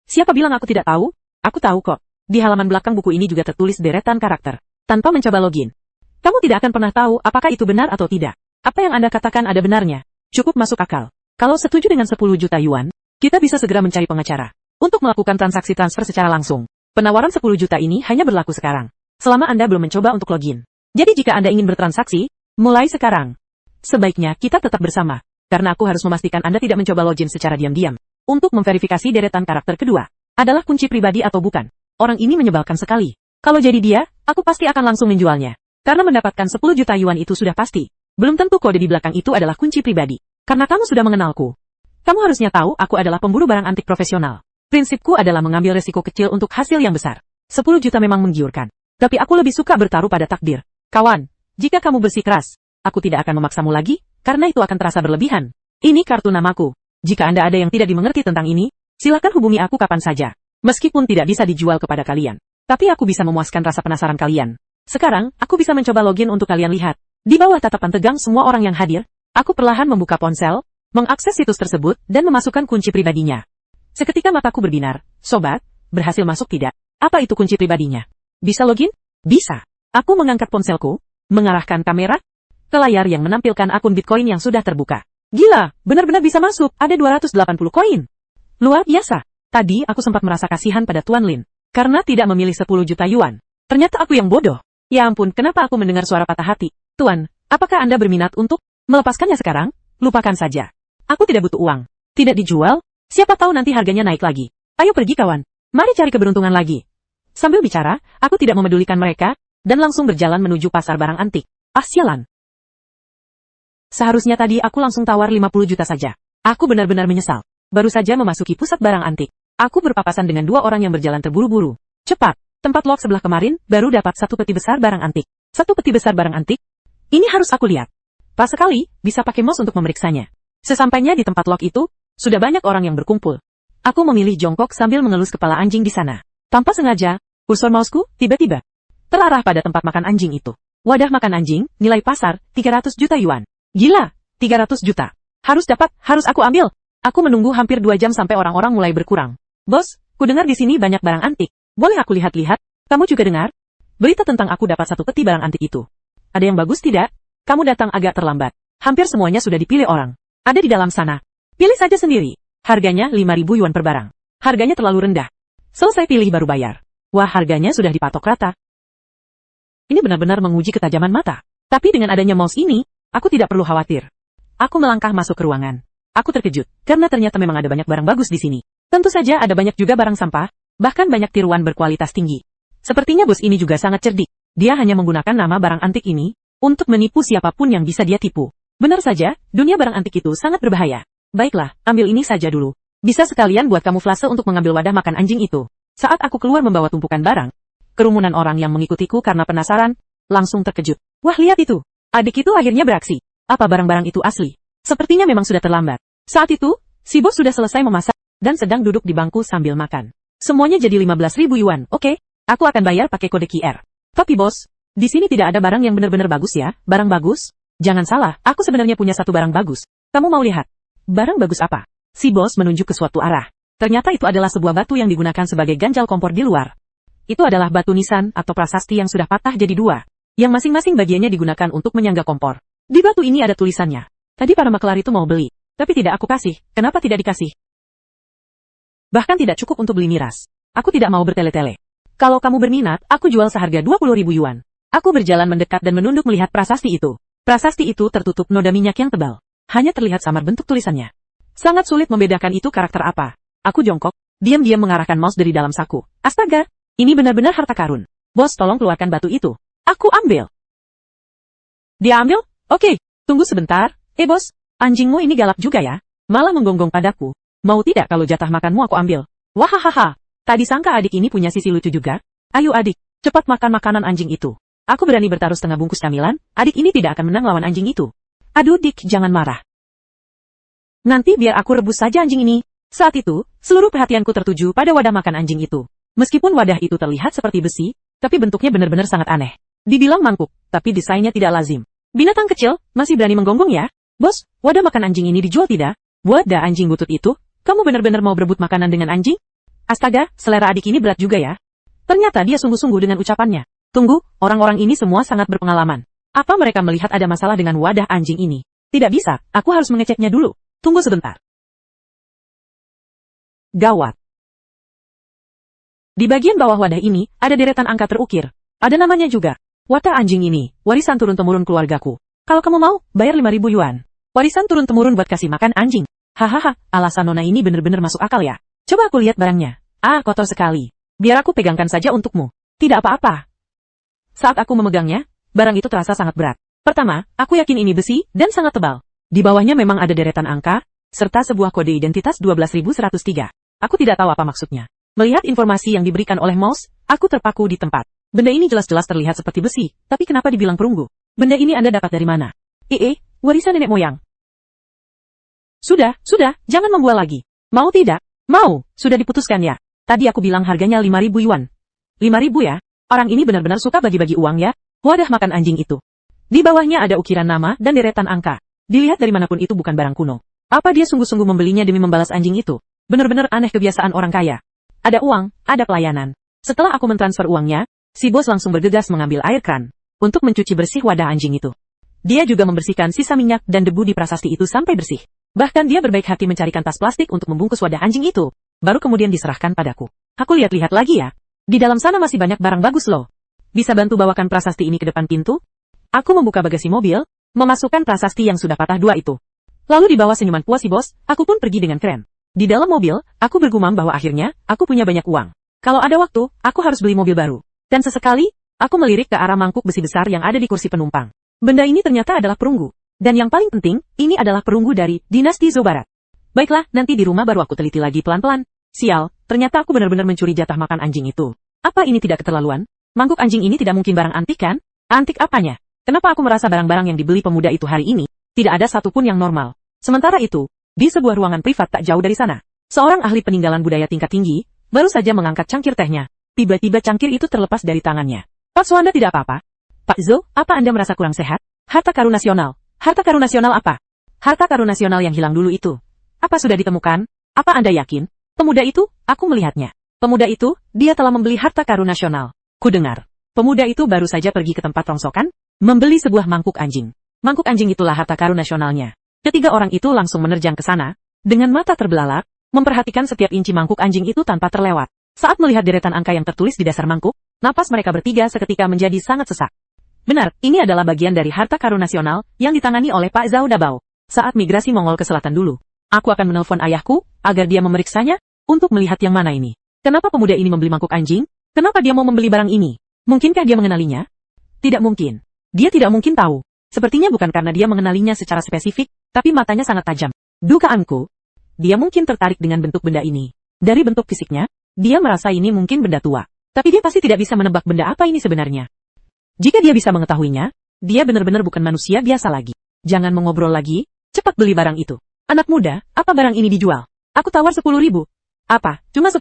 Siapa bilang aku tidak tahu? Aku tahu kok. Di halaman belakang buku ini juga tertulis deretan karakter. Tanpa mencoba login, kamu tidak akan pernah tahu apakah itu benar atau tidak. Apa yang Anda katakan ada benarnya. Cukup masuk akal. Kalau setuju dengan 10 juta yuan, kita bisa segera mencari pengacara untuk melakukan transaksi transfer secara langsung. Penawaran 10 juta ini hanya berlaku sekarang, selama Anda belum mencoba untuk login. Jadi jika Anda ingin bertransaksi, mulai sekarang. Sebaiknya kita tetap bersama, karena aku harus memastikan Anda tidak mencoba login secara diam-diam. Untuk memverifikasi deretan karakter kedua, adalah kunci pribadi atau bukan. Orang ini menyebalkan sekali. Kalau jadi dia, aku pasti akan langsung menjualnya. Karena mendapatkan 10 juta yuan itu sudah pasti. Belum tentu kode di belakang itu adalah kunci pribadi. Karena kamu sudah mengenalku. Kamu harusnya tahu aku adalah pemburu barang antik profesional. Prinsipku adalah mengambil resiko kecil untuk hasil yang besar. 10 juta memang menggiurkan. Tapi aku lebih suka bertaruh pada takdir. Kawan, jika kamu bersikeras, aku tidak akan memaksamu lagi, karena itu akan terasa berlebihan. Ini kartu namaku. Jika Anda ada yang tidak dimengerti tentang ini, silakan hubungi aku kapan saja. Meskipun tidak bisa dijual kepada kalian. Tapi aku bisa memuaskan rasa penasaran kalian. Sekarang, aku bisa mencoba login untuk kalian lihat. Di bawah tatapan tegang semua orang yang hadir, aku perlahan membuka ponsel, mengakses situs tersebut, dan memasukkan kunci pribadinya. Seketika mataku berbinar. Sobat, berhasil masuk tidak? Apa itu kunci pribadinya? Bisa login? Bisa. Aku mengangkat ponselku, mengarahkan kamera ke layar yang menampilkan akun Bitcoin yang sudah terbuka. Gila, benar-benar bisa masuk, ada 280 koin. Luar biasa. Tadi aku sempat merasa kasihan pada Tuan Lin, karena tidak memilih 10 juta yuan. Ternyata aku yang bodoh. Ya ampun, kenapa aku mendengar suara patah hati? Tuan, apakah Anda berminat untuk melepaskannya sekarang? Lupakan saja. Aku tidak butuh uang. Tidak dijual? Siapa tahu nanti harganya naik lagi. Ayo pergi kawan. Mari cari keberuntungan lagi. Sambil bicara, aku tidak memedulikan mereka, dan langsung berjalan menuju pasar barang antik. Sialan. Seharusnya tadi aku langsung tawar 50 juta saja. Aku benar-benar menyesal. Baru saja memasuki pusat barang antik. Aku berpapasan dengan 2 orang yang berjalan terburu-buru. Cepat, tempat log sebelah kemarin, baru dapat 1 peti besar barang antik. 1 peti besar barang antik? Ini harus aku lihat. Pas sekali, bisa pakai mouse untuk memeriksanya. Sesampainya di tempat log itu, sudah banyak orang yang berkumpul. Aku memilih jongkok sambil mengelus kepala anjing di sana. Tanpa sengaja, kursor mouseku tiba-tiba terarah pada tempat makan anjing itu. Wadah makan anjing, nilai pasar, 300 juta yuan. Gila, 300 juta. Harus aku ambil. Aku menunggu hampir 2 jam sampai orang-orang mulai berkurang. Bos, ku dengar di sini banyak barang antik. Boleh aku lihat-lihat? Kamu juga dengar? Berita tentang aku dapat 1 peti barang antik itu. Ada yang bagus tidak? Kamu datang agak terlambat. Hampir semuanya sudah dipilih orang. Ada di dalam sana. Pilih saja sendiri. Harganya 5.000 yuan per barang. Harganya terlalu rendah. Selesai pilih baru bayar. Wah, harganya sudah dipatok rata. Ini benar-benar menguji ketajaman mata. Tapi dengan adanya mouse ini, aku tidak perlu khawatir. Aku melangkah masuk ke ruangan. Aku terkejut, karena ternyata memang ada banyak barang bagus di sini. Tentu saja ada banyak juga barang sampah, bahkan banyak tiruan berkualitas tinggi. Sepertinya bos ini juga sangat cerdik. Dia hanya menggunakan nama barang antik ini, untuk menipu siapapun yang bisa dia tipu. Benar saja, dunia barang antik itu sangat berbahaya. Baiklah, ambil ini saja dulu. Bisa sekalian buat kamuflase untuk mengambil wadah makan anjing itu. Saat aku keluar membawa tumpukan barang, kerumunan orang yang mengikutiku karena penasaran, langsung terkejut. Wah, lihat itu. Adik itu akhirnya beraksi. Apa barang-barang itu asli? Sepertinya memang sudah terlambat. Saat itu, si bos sudah selesai memasak dan sedang duduk di bangku sambil makan. Semuanya jadi 15.000 yuan. Oke, aku akan bayar pakai kode QR. Tapi bos, di sini tidak ada barang yang benar-benar bagus ya. Barang bagus? Jangan salah, aku sebenarnya punya satu barang bagus. Kamu mau lihat? Barang bagus apa? Si bos menunjuk ke suatu arah. Ternyata itu adalah sebuah batu yang digunakan sebagai ganjal kompor di luar. Itu adalah batu nisan atau prasasti yang sudah patah jadi dua, yang masing-masing bagiannya digunakan untuk menyangga kompor. Di batu ini ada tulisannya. Tadi para maklar itu mau beli, tapi tidak aku kasih. Kenapa tidak dikasih? Bahkan tidak cukup untuk beli miras. Aku tidak mau bertele-tele. Kalau kamu berminat, aku jual seharga 20.000 yuan. Aku berjalan mendekat dan menunduk melihat prasasti itu. Prasasti itu tertutup noda minyak yang tebal. Hanya terlihat samar bentuk tulisannya. Sangat sulit membedakan itu karakter apa. Aku jongkok, diam-diam mengarahkan mouse dari dalam saku. Astaga, ini benar-benar harta karun. Bos, tolong keluarkan batu itu. Aku ambil. Dia ambil? Oke, tunggu sebentar. Bos, anjingmu ini galak juga ya. Malah menggonggong padaku. Mau tidak kalau jatah makanmu aku ambil? Wahahaha, tadi sangka adik ini punya sisi lucu juga. Ayo adik, cepat makan makanan anjing itu. Aku berani bertaruh setengah bungkus camilan, adik ini tidak akan menang lawan anjing itu. Aduh dik, jangan marah. Nanti biar aku rebus saja anjing ini. Saat itu, seluruh perhatianku tertuju pada wadah makan anjing itu. Meskipun wadah itu terlihat seperti besi, tapi bentuknya benar-benar sangat aneh. Dibilang mangkuk, tapi desainnya tidak lazim. Binatang kecil, masih berani menggonggong ya? Bos, wadah makan anjing ini dijual tidak? Wadah anjing butut itu? Kamu benar-benar mau berebut makanan dengan anjing? Astaga, selera adik ini berat juga ya. Ternyata dia sungguh-sungguh dengan ucapannya. Tunggu, orang-orang ini semua sangat berpengalaman. Apa mereka melihat ada masalah dengan wadah anjing ini? Tidak bisa, aku harus mengeceknya dulu. Tunggu sebentar. Gawat. Di bagian bawah wadah ini, ada deretan angka terukir. Ada namanya juga. Wadah anjing ini, warisan turun-temurun keluargaku. Kalau kamu mau, bayar 5.000 yuan. Warisan turun-temurun buat kasih makan anjing. Hahaha, alasan nona ini benar-benar masuk akal ya. Coba aku lihat barangnya. Ah, kotor sekali. Biar aku pegangkan saja untukmu. Tidak apa-apa. Saat aku memegangnya, barang itu terasa sangat berat. Pertama, aku yakin ini besi dan sangat tebal. Di bawahnya memang ada deretan angka, serta sebuah kode identitas 12.103. Aku tidak tahu apa maksudnya. Melihat informasi yang diberikan oleh mouse, aku terpaku di tempat. Benda ini jelas-jelas terlihat seperti besi, tapi kenapa dibilang perunggu? Benda ini Anda dapat dari mana? Warisan nenek moyang. Sudah, jangan membual lagi. Mau tidak? Mau, sudah diputuskan ya. Tadi aku bilang harganya 5.000 yuan. 5.000 ya? Orang ini benar-benar suka bagi-bagi uang ya. Wadah makan anjing itu. Di bawahnya ada ukiran nama dan deretan angka. Dilihat dari manapun itu bukan barang kuno. Apa dia sungguh-sungguh membelinya demi membalas anjing itu? Benar-benar aneh kebiasaan orang kaya. Ada uang, ada pelayanan. Setelah aku mentransfer uangnya, si bos langsung bergegas mengambil air kran untuk mencuci bersih wadah anjing itu. Dia juga membersihkan sisa minyak dan debu di prasasti itu sampai bersih. Bahkan dia berbaik hati mencarikan tas plastik untuk membungkus wadah anjing itu. Baru kemudian diserahkan padaku. Aku lihat-lihat lagi ya. Di dalam sana masih banyak barang bagus loh. Bisa bantu bawakan prasasti ini ke depan pintu? Aku membuka bagasi mobil, memasukkan prasasti yang sudah patah dua itu. Lalu di bawah senyuman puas si bos, aku pun pergi dengan keren. Di dalam mobil, aku bergumam bahwa akhirnya, aku punya banyak uang. Kalau ada waktu, aku harus beli mobil baru. Dan sesekali, aku melirik ke arah mangkuk besi besar yang ada di kursi penumpang. Benda ini ternyata adalah perunggu. Dan yang paling penting, ini adalah perunggu dari dinasti Zhou Barat. Baiklah, nanti di rumah baru aku teliti lagi pelan-pelan. Sial, ternyata aku benar-benar mencuri jatah makan anjing itu. Apa ini tidak keterlaluan? Mangkuk anjing ini tidak mungkin barang antik kan? Antik apanya? Kenapa aku merasa barang-barang yang dibeli pemuda itu hari ini, tidak ada satupun yang normal? Sementara itu, di sebuah ruangan privat tak jauh dari sana, seorang ahli peninggalan budaya tingkat tinggi, baru saja mengangkat cangkir tehnya. Tiba-tiba cangkir itu terlepas dari tangannya. Pak Suanda tidak apa-apa? Pak Zhou, apa Anda merasa kurang sehat? Harta karun nasional. Harta karun nasional apa? Harta karun nasional yang hilang dulu itu. Apa sudah ditemukan? Apa Anda yakin? Pemuda itu, aku melihatnya. Pemuda itu, dia telah membeli harta karun nasional. Kudengar. Pemuda itu baru saja pergi ke tempat rongsokan, membeli sebuah mangkuk anjing. Mangkuk anjing itulah harta karun nasionalnya. Ketiga orang itu langsung menerjang ke sana, dengan mata terbelalak, memperhatikan setiap inci mangkuk anjing itu tanpa terlewat. Saat melihat deretan angka yang tertulis di dasar mangkuk, napas mereka bertiga seketika menjadi sangat sesak. Benar, ini adalah bagian dari harta karun nasional yang ditangani oleh Pak Zhao Dabao. Saat migrasi Mongol ke selatan dulu, aku akan menelpon ayahku agar dia memeriksanya untuk melihat yang mana ini. Kenapa pemuda ini membeli mangkuk anjing? Kenapa dia mau membeli barang ini? Mungkinkah dia mengenalinya? Tidak mungkin. Dia tidak mungkin tahu. Sepertinya bukan karena dia mengenalinya secara spesifik, tapi matanya sangat tajam. Dugaanku, dia mungkin tertarik dengan bentuk benda ini. Dari bentuk fisiknya, dia merasa ini mungkin benda tua. Tapi dia pasti tidak bisa menebak benda apa ini sebenarnya. Jika dia bisa mengetahuinya, Dia benar-benar bukan manusia biasa lagi. Jangan mengobrol lagi, cepat beli barang itu. Anak muda, apa barang ini dijual? Aku tawar 10.000. Apa, cuma 10.000?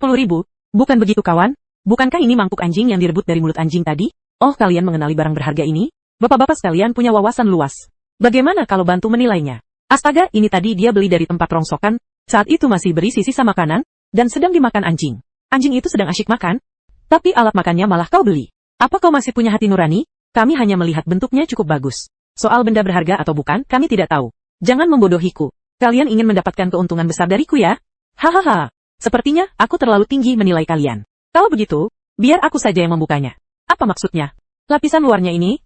Bukan begitu kawan? Bukankah ini mangkuk anjing yang direbut dari mulut anjing tadi? Oh, kalian mengenali barang berharga ini? Bapak-bapak sekalian punya wawasan luas. Bagaimana kalau bantu menilainya? Astaga, ini tadi dia beli dari tempat rongsokan, saat itu masih berisi sisa makanan, dan sedang dimakan anjing. Anjing itu sedang asyik makan, tapi alat makannya malah kau beli. Apa kau masih punya hati nurani? Kami hanya melihat bentuknya cukup bagus. Soal benda berharga atau bukan, kami tidak tahu. Jangan membodohiku. Kalian ingin mendapatkan keuntungan besar dariku ya? Hahaha. Sepertinya aku terlalu tinggi menilai kalian. Kalau begitu, biar aku saja yang membukanya. Apa maksudnya? Lapisan luarnya ini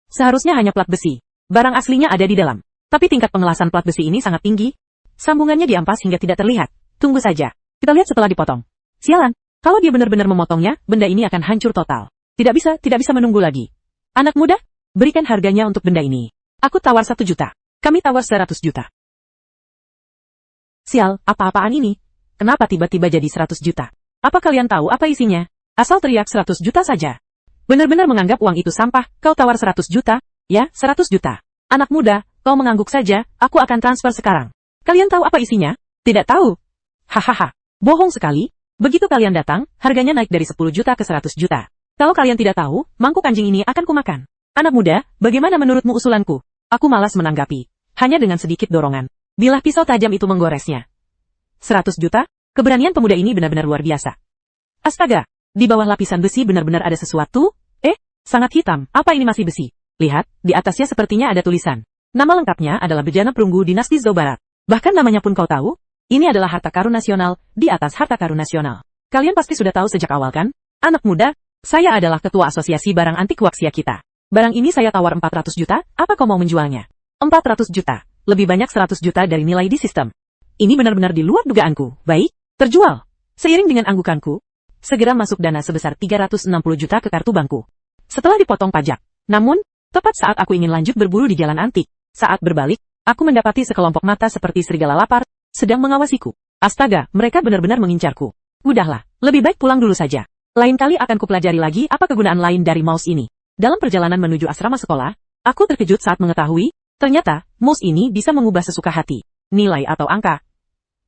seharusnya hanya plat besi. Barang aslinya ada di dalam. Tapi tingkat pengelasan plat besi ini sangat tinggi. Sambungannya diampas hingga tidak terlihat. Tunggu saja. Kita lihat setelah dipotong. Sialan. Kalau dia benar-benar memotongnya, benda ini akan hancur total. Tidak bisa menunggu lagi. Anak muda, berikan harganya untuk benda ini. Aku tawar 1 juta. Kami tawar 100 juta. Sial, apa-apaan ini? Kenapa tiba-tiba jadi 100 juta? Apa kalian tahu apa isinya? Asal teriak 100 juta saja. Benar-benar menganggap uang itu sampah, kau tawar 100 juta? Ya, 100 juta. Anak muda, kau mengangguk saja, aku akan transfer sekarang. Kalian tahu apa isinya? Tidak tahu. Hahaha, bohong sekali. Begitu kalian datang, harganya naik dari 10 juta ke 100 juta. Kalau kalian tidak tahu, mangkuk anjing ini akan kumakan. Anak muda, bagaimana menurutmu usulanku? Aku malas menanggapi. Hanya dengan sedikit dorongan. Bilah pisau tajam itu menggoresnya. 100 juta? Keberanian pemuda ini benar-benar luar biasa. Astaga, di bawah lapisan besi benar-benar ada sesuatu? Sangat hitam, apa ini masih besi? Lihat, di atasnya sepertinya ada tulisan. Nama lengkapnya adalah Bejana Perunggu Dinasti Zhou Barat. Bahkan namanya pun kau tahu? Ini adalah harta karun nasional, di atas harta karun nasional. Kalian pasti sudah tahu sejak awal kan? Anak muda, saya adalah ketua asosiasi barang antik Waxia kita. Barang ini saya tawar 400 juta, apa kau mau menjualnya? 400 juta. Lebih banyak 100 juta dari nilai di sistem. Ini benar-benar di luar dugaanku. Baik, terjual. Seiring dengan anggukanku, segera masuk dana sebesar 360 juta ke kartu bankku. Setelah dipotong pajak. Namun, tepat saat aku ingin lanjut berburu di jalan antik, saat berbalik, aku mendapati sekelompok mata seperti serigala lapar, sedang mengawasiku. Astaga, mereka benar-benar mengincarku. Udahlah, lebih baik pulang dulu saja. Lain kali akan kupelajari lagi apa kegunaan lain dari mouse ini. Dalam perjalanan menuju asrama sekolah, aku terkejut saat mengetahui, ternyata, mouse ini bisa mengubah sesuka hati, nilai atau angka.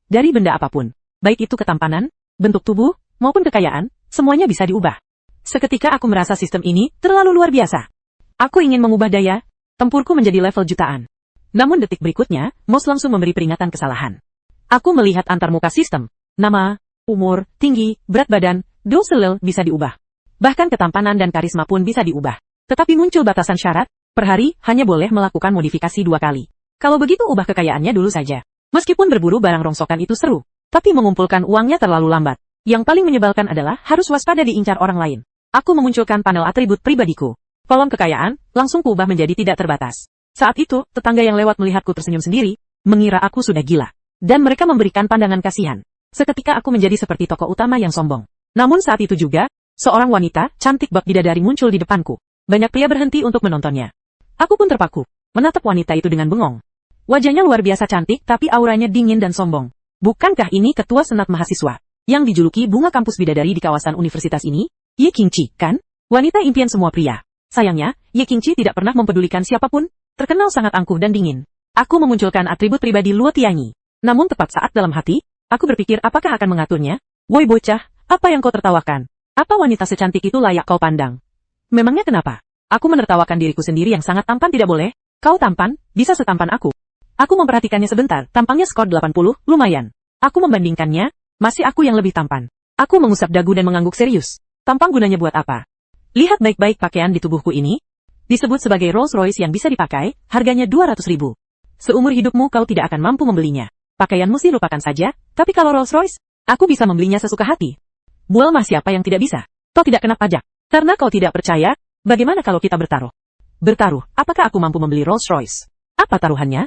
Dari benda apapun, baik itu ketampanan, bentuk tubuh, maupun kekayaan, semuanya bisa diubah. Seketika aku merasa sistem ini terlalu luar biasa. Aku ingin mengubah daya tempurku menjadi level jutaan. Namun detik berikutnya, mouse langsung memberi peringatan kesalahan. Aku melihat antarmuka sistem, nama, umur, tinggi, berat badan, doselel bisa diubah. Bahkan ketampanan dan karisma pun bisa diubah. Tetapi muncul batasan syarat, per hari hanya boleh melakukan modifikasi 2 kali. Kalau begitu ubah kekayaannya dulu saja. Meskipun berburu barang rongsokan itu seru, tapi mengumpulkan uangnya terlalu lambat. Yang paling menyebalkan adalah harus waspada diincar orang lain. Aku memunculkan panel atribut pribadiku. Kolom kekayaan, langsung kuubah menjadi tidak terbatas. Saat itu, tetangga yang lewat melihatku tersenyum sendiri, mengira aku sudah gila. Dan mereka memberikan pandangan kasihan. Seketika aku menjadi seperti tokoh utama yang sombong. Namun saat itu juga, seorang wanita, cantik bak bidadari muncul di depanku. Banyak pria berhenti untuk menontonnya. Aku pun terpaku, menatap wanita itu dengan bengong. Wajahnya luar biasa cantik tapi auranya dingin dan sombong. Bukankah ini ketua senat mahasiswa, yang dijuluki bunga kampus bidadari di kawasan universitas ini? Ye Qingqi, kan? Wanita impian semua pria. Sayangnya, Ye Qingqi tidak pernah mempedulikan siapapun, terkenal sangat angkuh dan dingin. Aku memunculkan atribut pribadi Luo Tianyi. Namun tepat saat dalam hati, aku berpikir apakah akan mengaturnya? Woi bocah, apa yang kau tertawakan? Apa wanita secantik itu layak kau pandang? Memangnya kenapa? Aku menertawakan diriku sendiri yang sangat tampan tidak boleh. Kau tampan, bisa setampan aku. Aku memperhatikannya sebentar, tampangnya skor 80, lumayan. Aku membandingkannya, masih aku yang lebih tampan. Aku mengusap dagu dan mengangguk serius. Tampang gunanya buat apa? Lihat baik-baik pakaian di tubuhku ini. Disebut sebagai Rolls Royce yang bisa dipakai, harganya 200.000. Seumur hidupmu kau tidak akan mampu membelinya. Pakaianmu sih lupakan saja, tapi kalau Rolls Royce, aku bisa membelinya sesuka hati. Bual mah siapa yang tidak bisa? Kau tidak kena pajak. Karena kau tidak percaya, bagaimana kalau kita bertaruh? Bertaruh, apakah aku mampu membeli Rolls Royce? Apa taruhannya?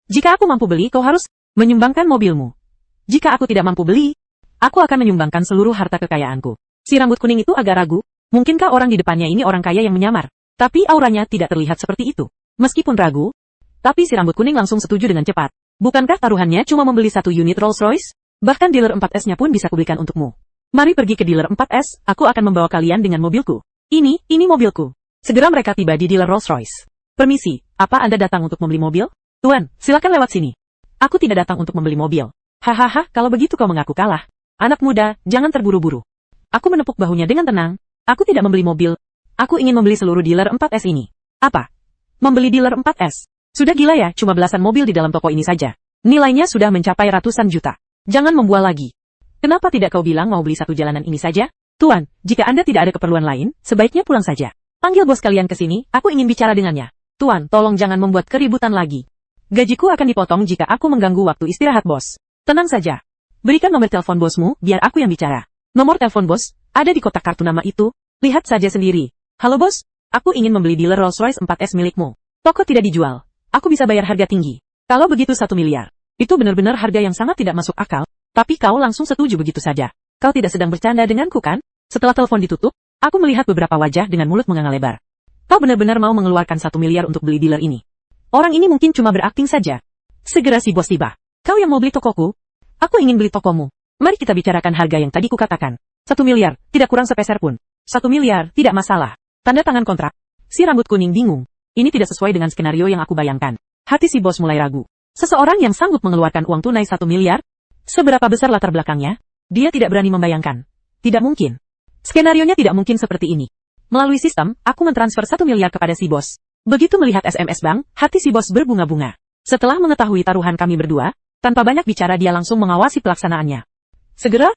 Jika aku mampu beli, kau harus menyumbangkan mobilmu. Jika aku tidak mampu beli, aku akan menyumbangkan seluruh harta kekayaanku. Si rambut kuning itu agak ragu, mungkinkah orang di depannya ini orang kaya yang menyamar? Tapi auranya tidak terlihat seperti itu. Meskipun ragu, tapi si rambut kuning langsung setuju dengan cepat. Bukankah taruhannya cuma membeli 1 unit Rolls Royce? Bahkan dealer 4S-nya pun bisa kubelikan untukmu. Mari pergi ke dealer 4S, aku akan membawa kalian dengan mobilku. Ini mobilku. Segera mereka tiba di dealer Rolls-Royce. Permisi, apa Anda datang untuk membeli mobil? Tuan, silakan lewat sini. Aku tidak datang untuk membeli mobil. Hahaha, kalau begitu kau mengaku kalah. Anak muda, jangan terburu-buru. Aku menepuk bahunya dengan tenang. Aku tidak membeli mobil. Aku ingin membeli seluruh dealer 4S ini. Apa? Membeli dealer 4S? Sudah gila ya, cuma belasan mobil di dalam toko ini saja. Nilainya sudah mencapai ratusan juta. Jangan membual lagi. Kenapa tidak kau bilang mau beli satu jalanan ini saja? Tuan, jika Anda tidak ada keperluan lain, sebaiknya pulang saja. Panggil bos kalian ke sini, aku ingin bicara dengannya. Tuan, tolong jangan membuat keributan lagi. Gajiku akan dipotong jika aku mengganggu waktu istirahat bos. Tenang saja. Berikan nomor telepon bosmu, biar aku yang bicara. Nomor telepon bos, ada di kotak kartu nama itu. Lihat saja sendiri. Halo bos, aku ingin membeli dealer Rolls-Royce 4S milikmu. Toko tidak dijual. Aku bisa bayar harga tinggi. Kalau begitu 1 miliar. Itu benar-benar harga yang sangat tidak masuk akal. Tapi kau langsung setuju begitu saja. Kau tidak sedang bercanda denganku kan? Setelah telepon ditutup, aku melihat beberapa wajah dengan mulut menganga lebar. Kau benar-benar mau mengeluarkan 1 miliar untuk beli dealer ini. Orang ini mungkin cuma berakting saja. Segera si bos tiba. Kau yang mau beli tokoku? Aku ingin beli tokomu. Mari kita bicarakan harga yang tadi kukatakan. 1 miliar, tidak kurang sepeser pun. 1 miliar, tidak masalah. Tanda tangan kontrak. Si rambut kuning bingung. Ini tidak sesuai dengan skenario yang aku bayangkan. Hati si bos mulai ragu. Seseorang yang sanggup mengeluarkan uang tunai 1 miliar? Seberapa besar latar belakangnya? Dia tidak berani membayangkan. Tidak mungkin. Skenarionya tidak mungkin seperti ini. Melalui sistem, aku mentransfer 1 miliar kepada si bos. Begitu melihat SMS bank, hati si bos berbunga-bunga. Setelah mengetahui taruhan kami berdua, tanpa banyak bicara dia langsung mengawasi pelaksanaannya. Segera,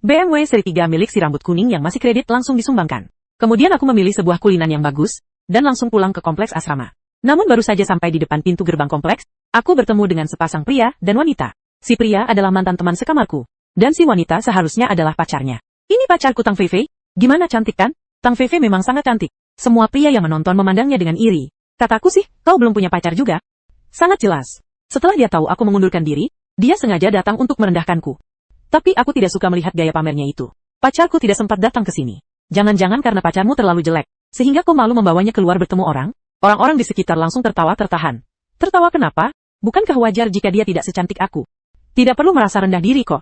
BMW seri 3 milik si rambut kuning yang masih kredit langsung disumbangkan. Kemudian aku memilih sebuah kulinan yang bagus, dan langsung pulang ke kompleks asrama. Namun baru saja sampai di depan pintu gerbang kompleks, aku bertemu dengan sepasang pria dan wanita. Si pria adalah mantan teman sekamarku, dan si wanita seharusnya adalah pacarnya. Ini pacarku Tang Feifei, gimana cantik kan? Tang Feifei memang sangat cantik. Semua pria yang menonton memandangnya dengan iri. Kataku sih, kau belum punya pacar juga? Sangat jelas. Setelah dia tahu aku mengundurkan diri, dia sengaja datang untuk merendahkanku. Tapi aku tidak suka melihat gaya pamernya itu. Pacarku tidak sempat datang ke sini. Jangan-jangan karena pacarmu terlalu jelek, sehingga kau malu membawanya keluar bertemu orang? Orang-orang di sekitar langsung tertawa tertahan. Tertawa kenapa? Bukankah wajar jika dia tidak secantik aku? Tidak perlu merasa rendah diri kok.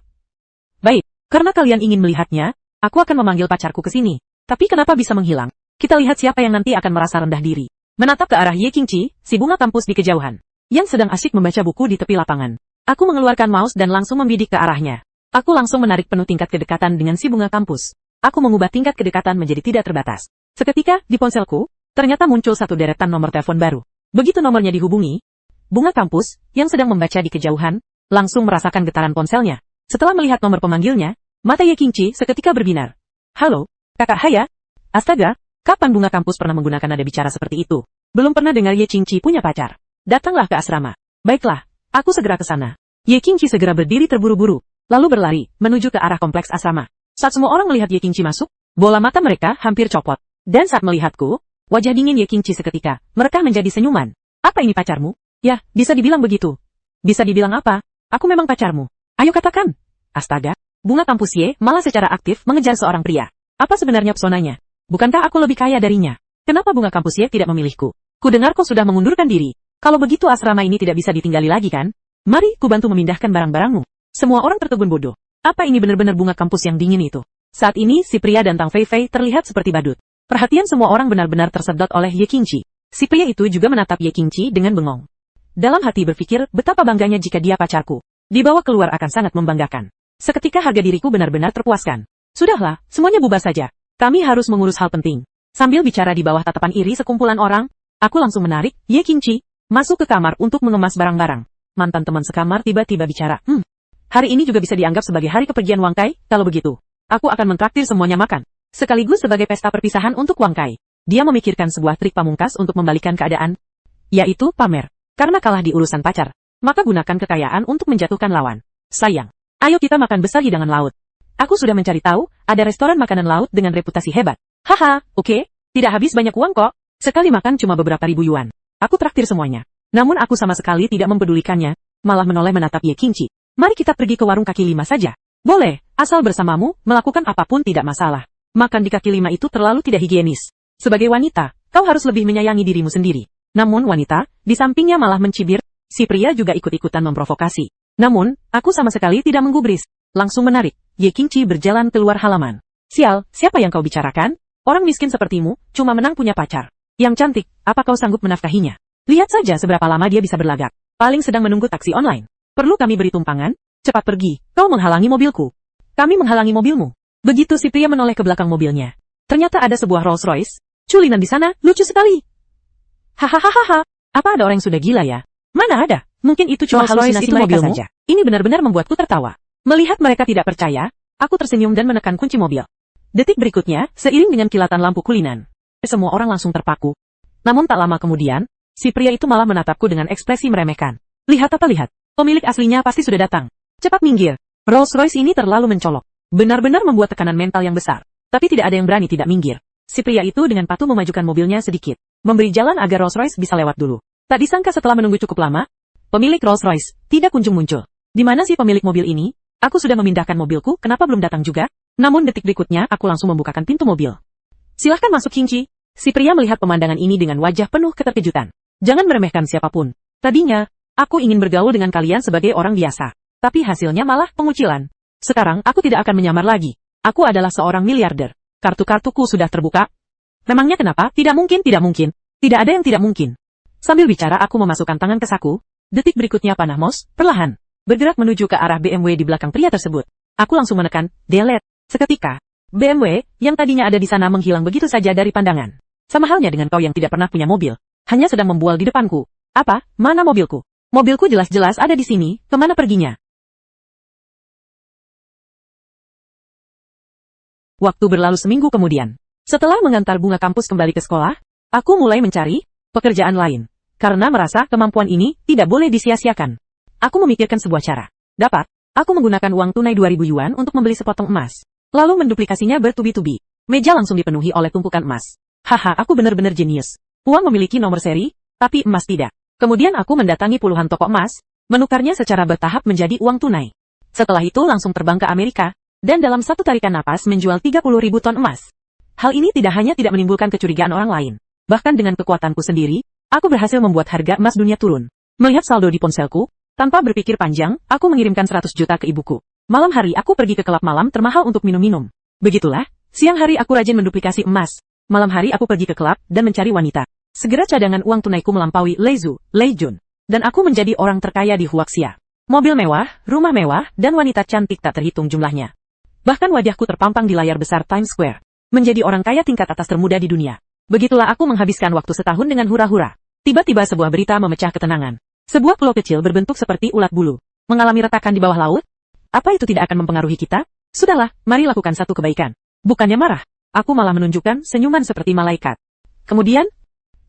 Baik, karena kalian ingin melihatnya, aku akan memanggil pacarku ke sini. Tapi kenapa bisa menghilang? Kita lihat siapa yang nanti akan merasa rendah diri. Menatap ke arah Ye Qingqi, si bunga kampus di kejauhan, yang sedang asyik membaca buku di tepi lapangan. Aku mengeluarkan mouse dan langsung membidik ke arahnya. Aku langsung menarik penuh tingkat kedekatan dengan si bunga kampus. Aku mengubah tingkat kedekatan menjadi tidak terbatas. Seketika, di ponselku, ternyata muncul satu deretan nomor telepon baru. Begitu nomornya dihubungi, bunga kampus, yang sedang membaca di kejauhan, langsung merasakan getaran ponselnya. Setelah melihat nomor pemanggilnya, mata Ye Qingqi seketika berbinar. Halo, kakak Haya? Astaga, kapan bunga kampus pernah menggunakan nada bicara seperti itu? Belum pernah dengar Ye Qingqi punya pacar. Datanglah ke asrama. Baiklah, aku segera ke sana. Ye Qingqi segera berdiri terburu-buru, lalu berlari, menuju ke arah kompleks asrama. Saat semua orang melihat Ye Qingqi masuk, bola mata mereka hampir copot. Dan saat melihatku, wajah dingin Ye Qingqi seketika merekah menjadi senyuman. Apa ini pacarmu? Ya, bisa dibilang begitu. Bisa dibilang apa? Aku memang pacarmu. Ayo katakan. Astaga, bunga kampus Ye malah secara aktif mengejar seorang pria. Apa sebenarnya pesonanya? Bukankah aku lebih kaya darinya? Kenapa bunga kampus Ye tidak memilihku? Kudengar kau sudah mengundurkan diri. Kalau begitu asrama ini tidak bisa ditinggali lagi kan? Mari, kubantu memindahkan barang-barangmu. Semua orang tertegun bodoh. Apa ini benar-benar bunga kampus yang dingin itu? Saat ini si pria dan Tang Feifei terlihat seperti badut. Perhatian semua orang benar-benar tersedot oleh Ye Qingqi. Si pria itu juga menatap Ye Qingqi dengan bengong. Dalam hati berpikir betapa bangganya jika dia pacarku. Dibawa keluar akan sangat membanggakan. Seketika harga diriku benar-benar terpuaskan. Sudahlah, semuanya bubar saja. Kami harus mengurus hal penting. Sambil bicara di bawah tatapan iri sekumpulan orang, aku langsung menarik Ye Qingqi masuk ke kamar untuk mengemas barang-barang. Mantan teman sekamar tiba-tiba bicara, hari ini juga bisa dianggap sebagai hari kepergian Wang Kai, kalau begitu. Aku akan mentraktir semuanya makan. Sekaligus sebagai pesta perpisahan untuk Wang Kai. Dia memikirkan sebuah trik pamungkas untuk membalikan keadaan. Yaitu pamer. Karena kalah di urusan pacar, maka gunakan kekayaan untuk menjatuhkan lawan. Sayang. Ayo kita makan besar hidangan laut. Aku sudah mencari tahu, ada restoran makanan laut dengan reputasi hebat. Haha, oke. Tidak habis banyak uang kok. Sekali makan cuma beberapa ribu yuan. Aku traktir semuanya. Namun aku sama sekali tidak mempedulikannya, malah menoleh menatap Ye Qingqi. Mari kita pergi ke warung kaki lima saja. Boleh, asal bersamamu, melakukan apapun tidak masalah. Makan di kaki lima itu terlalu tidak higienis. Sebagai wanita, kau harus lebih menyayangi dirimu sendiri. Namun wanita, di sampingnya malah mencibir, si pria juga ikut-ikutan memprovokasi. Namun, aku sama sekali tidak menggubris. Langsung menarik, Ye Qingqi berjalan keluar halaman. Sial, siapa yang kau bicarakan? Orang miskin sepertimu, cuma menang punya pacar. Yang cantik, apa kau sanggup menafkahinya? Lihat saja seberapa lama dia bisa berlagak. Paling sedang menunggu taksi online. Perlu kami beri tumpangan? Cepat pergi, kau menghalangi mobilku. Kami menghalangi mobilmu. Begitu si pria menoleh ke belakang mobilnya. Ternyata ada sebuah Rolls Royce. Culinan di sana, lucu sekali. Hahaha, apa ada orang yang sudah gila ya? Mana ada? Mungkin itu cuma halusinasi mereka saja. Ini benar-benar membuatku tertawa. Melihat mereka tidak percaya, aku tersenyum dan menekan kunci mobil. Detik berikutnya, seiring dengan kilatan lampu kulinan, semua orang langsung terpaku. Namun tak lama kemudian, si pria itu malah menatapku dengan ekspresi meremehkan. Lihat apa lihat? Pemilik aslinya pasti sudah datang. Cepat minggir. Rolls Royce ini terlalu mencolok. Benar-benar membuat tekanan mental yang besar. Tapi tidak ada yang berani tidak minggir. Si pria itu dengan patuh memajukan mobilnya sedikit. Memberi jalan agar Rolls Royce bisa lewat dulu. Tak disangka setelah menunggu cukup lama, pemilik Rolls Royce tidak kunjung muncul. Di mana sih pemilik mobil ini? Aku sudah memindahkan mobilku, kenapa belum datang juga? Namun detik berikutnya aku langsung membukakan pintu mobil. Silahkan masuk Kinci. Si pria melihat pemandangan ini dengan wajah penuh keterkejutan. Jangan meremehkan siapapun. Tadinya, aku ingin bergaul dengan kalian sebagai orang biasa. Tapi hasilnya malah pengucilan. Sekarang aku tidak akan menyamar lagi. Aku adalah seorang miliarder. Kartu-kartuku sudah terbuka. Memangnya kenapa? Tidak mungkin, tidak mungkin. Tidak ada yang tidak mungkin. Sambil bicara aku memasukkan tangan ke saku. Detik berikutnya panah mouse, perlahan, bergerak menuju ke arah BMW di belakang pria tersebut. Aku langsung menekan, delete. Seketika, BMW, yang tadinya ada di sana menghilang begitu saja dari pandangan. Sama halnya dengan kau yang tidak pernah punya mobil. Hanya sedang membual di depanku. Apa? Mana mobilku? Mobilku jelas-jelas ada di sini, kemana perginya? Waktu berlalu seminggu kemudian. Setelah mengantar bunga kampus kembali ke sekolah, aku mulai mencari pekerjaan lain. Karena merasa kemampuan ini tidak boleh disia-siakan. Aku memikirkan sebuah cara. Dapat, aku menggunakan uang tunai 2.000 yuan untuk membeli sepotong emas. Lalu menduplikasinya bertubi-tubi. Meja langsung dipenuhi oleh tumpukan emas. Haha, aku benar-benar jenius. Uang memiliki nomor seri, tapi emas tidak. Kemudian aku mendatangi puluhan toko emas, menukarnya secara bertahap menjadi uang tunai. Setelah itu langsung terbang ke Amerika. Dan dalam satu tarikan napas menjual 30.000 ton emas. Hal ini tidak hanya tidak menimbulkan kecurigaan orang lain. Bahkan dengan kekuatanku sendiri, aku berhasil membuat harga emas dunia turun. Melihat saldo di ponselku, tanpa berpikir panjang, aku mengirimkan 100 juta ke ibuku. Malam hari aku pergi ke klub malam termahal untuk minum-minum. Begitulah, siang hari aku rajin menduplikasi emas. Malam hari aku pergi ke klub dan mencari wanita. Segera cadangan uang tunaiku melampaui Leizu, Leijun. Dan aku menjadi orang terkaya di Huaxia. Mobil mewah, rumah mewah, dan wanita cantik tak terhitung jumlahnya. Bahkan wajahku terpampang di layar besar Times Square. Menjadi orang kaya tingkat atas termuda di dunia. Begitulah aku menghabiskan waktu setahun dengan hura-hura. Tiba-tiba sebuah berita memecah ketenangan. Sebuah pulau kecil berbentuk seperti ulat bulu. Mengalami retakan di bawah laut? Apa itu tidak akan mempengaruhi kita? Sudahlah, mari lakukan satu kebaikan. Bukannya marah. Aku malah menunjukkan senyuman seperti malaikat. Kemudian,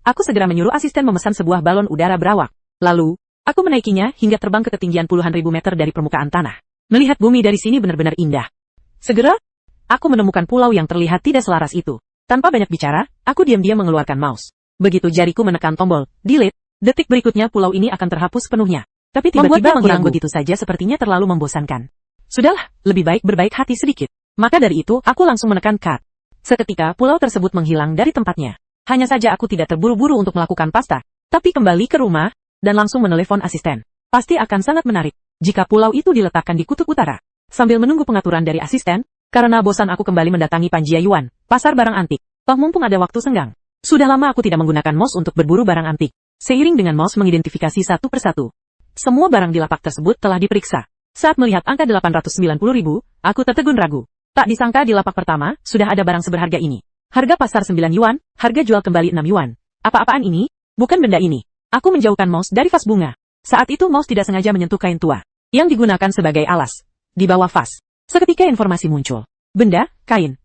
aku segera menyuruh asisten memesan sebuah balon udara berawak. Lalu, aku menaikinya hingga terbang ke ketinggian puluhan ribu meter dari permukaan tanah. Melihat bumi dari sini benar-benar indah. Segera, aku menemukan pulau yang terlihat tidak selaras itu. Tanpa banyak bicara, aku diam-diam mengeluarkan mouse. Begitu jariku menekan tombol, delete, detik berikutnya pulau ini akan terhapus sepenuhnya. Tapi tiba-tiba menghilang begitu saja sepertinya terlalu membosankan. Sudahlah, lebih baik berbaik hati sedikit. Maka dari itu, aku langsung menekan cut. Seketika, pulau tersebut menghilang dari tempatnya. Hanya saja aku tidak terburu-buru untuk melakukan pasta, tapi kembali ke rumah, dan langsung menelepon asisten. Pasti akan sangat menarik, jika pulau itu diletakkan di kutub utara. Sambil menunggu pengaturan dari asisten, karena bosan aku kembali mendatangi Panjiayuan, pasar barang antik. Mumpung ada waktu senggang. Sudah lama aku tidak menggunakan mouse untuk berburu barang antik. Seiring dengan mouse mengidentifikasi satu persatu. Semua barang di lapak tersebut telah diperiksa. Saat melihat angka 890.000, aku tertegun ragu. Tak disangka di lapak pertama, sudah ada barang seberharga ini. Harga pasar 9 yuan, harga jual kembali 6 yuan. Apa-apaan ini? Bukan benda ini. Aku menjauhkan mouse dari vas bunga. Saat itu mouse tidak sengaja menyentuh kain tua, yang digunakan sebagai alas. Di bawah vas. Seketika informasi muncul. Benda, kain.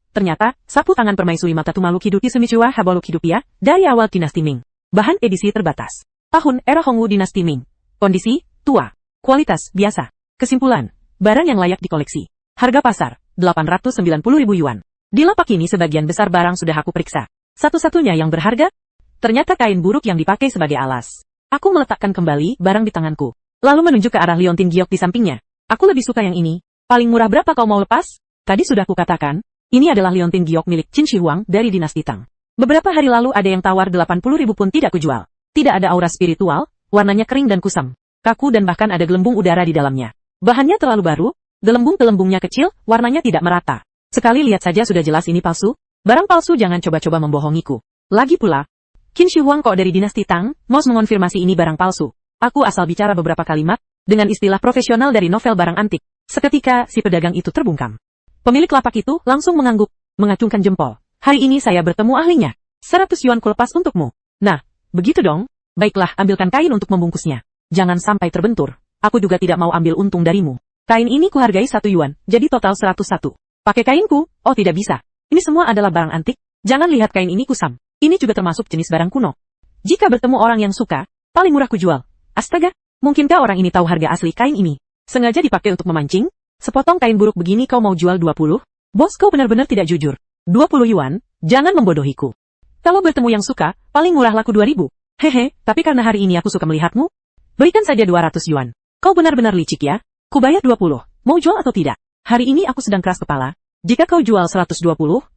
Ternyata, sapu tangan permaisuri mata Tumaluk Hidupi Sumichua Haboluk Hidupia, dari awal dinasti Ming. Bahan edisi terbatas. Tahun era Hongwu dinasti Ming. Kondisi, tua. Kualitas, biasa. Kesimpulan, barang yang layak dikoleksi. Harga pasar, 890.000 yuan. Di lapak ini sebagian besar barang sudah aku periksa. Satu-satunya yang berharga, ternyata kain buruk yang dipakai sebagai alas. Aku meletakkan kembali barang di tanganku. Lalu menunjuk ke arah liontin giok di sampingnya. Aku lebih suka yang ini. Paling murah berapa kau mau lepas? Tadi sudah kukatakan, ini adalah liontin giok milik Qin Shi Huang dari dinasti Tang. Beberapa hari lalu ada yang tawar 80.000 pun tidak kujual. Tidak ada aura spiritual, warnanya kering dan kusam. Kaku dan bahkan ada gelembung udara di dalamnya. Bahannya terlalu baru, gelembung-gelembungnya kecil, warnanya tidak merata. Sekali lihat saja sudah jelas ini palsu. Barang palsu jangan coba-coba membohongiku. Lagi pula, Qin Shi Huang kok dari dinasti Tang, Mos mengonfirmasi ini barang palsu. Aku asal bicara beberapa kalimat, dengan istilah profesional dari novel barang antik. Seketika, si pedagang itu terbungkam. Pemilik lapak itu langsung mengangguk, mengacungkan jempol. Hari ini saya bertemu ahlinya. 100 yuan kulepas untukmu. Nah, begitu dong. Baiklah, ambilkan kain untuk membungkusnya. Jangan sampai terbentur. Aku juga tidak mau ambil untung darimu. Kain ini kuhargai 1 yuan, jadi total 101. Pakai kainku? Oh tidak bisa. Ini semua adalah barang antik. Jangan lihat kain ini kusam. Ini juga termasuk jenis barang kuno. Jika bertemu orang yang suka, paling murah kujual. Astaga, mungkinkah orang ini tahu harga asli kain ini? Sengaja dipakai untuk memancing? Sepotong kain buruk begini kau mau jual 20? Bos, kau benar-benar tidak jujur. 20 yuan, jangan membodohiku. Kalau bertemu yang suka, paling murah laku 2000. Hehe, tapi karena hari ini aku suka melihatmu, berikan saja 200 yuan. Kau benar-benar licik ya. Kubayar 20, mau jual atau tidak? Hari ini aku sedang keras kepala. Jika kau jual 120,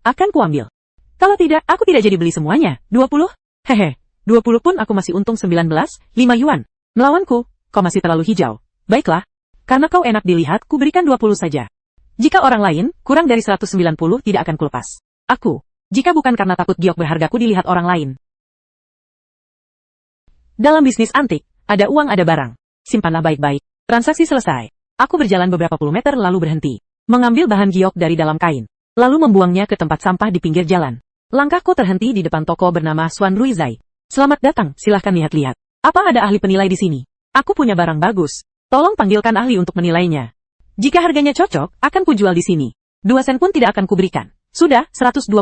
akan kuambil. Kalau tidak, aku tidak jadi beli semuanya. 20? Hehe, 20 pun aku masih untung 19, 5 yuan. Melawanku, kau masih terlalu hijau. Baiklah, karena kau enak dilihat, ku berikan 20 saja. Jika orang lain, kurang dari 190 tidak akan kulepas. Aku, jika bukan karena takut giok berhargaku dilihat orang lain. Dalam bisnis antik, ada uang ada barang. Simpanlah baik-baik. Transaksi selesai. Aku berjalan beberapa puluh meter lalu berhenti. Mengambil bahan giok dari dalam kain. Lalu membuangnya ke tempat sampah di pinggir jalan. Langkahku terhenti di depan toko bernama Xuan Ruizai. Selamat datang, silahkan lihat-lihat. Apa ada ahli penilai di sini? Aku punya barang bagus. Tolong panggilkan ahli untuk menilainya. Jika harganya cocok, akan kujual di sini. 2 sen pun tidak akan kuberikan. Sudah, 120.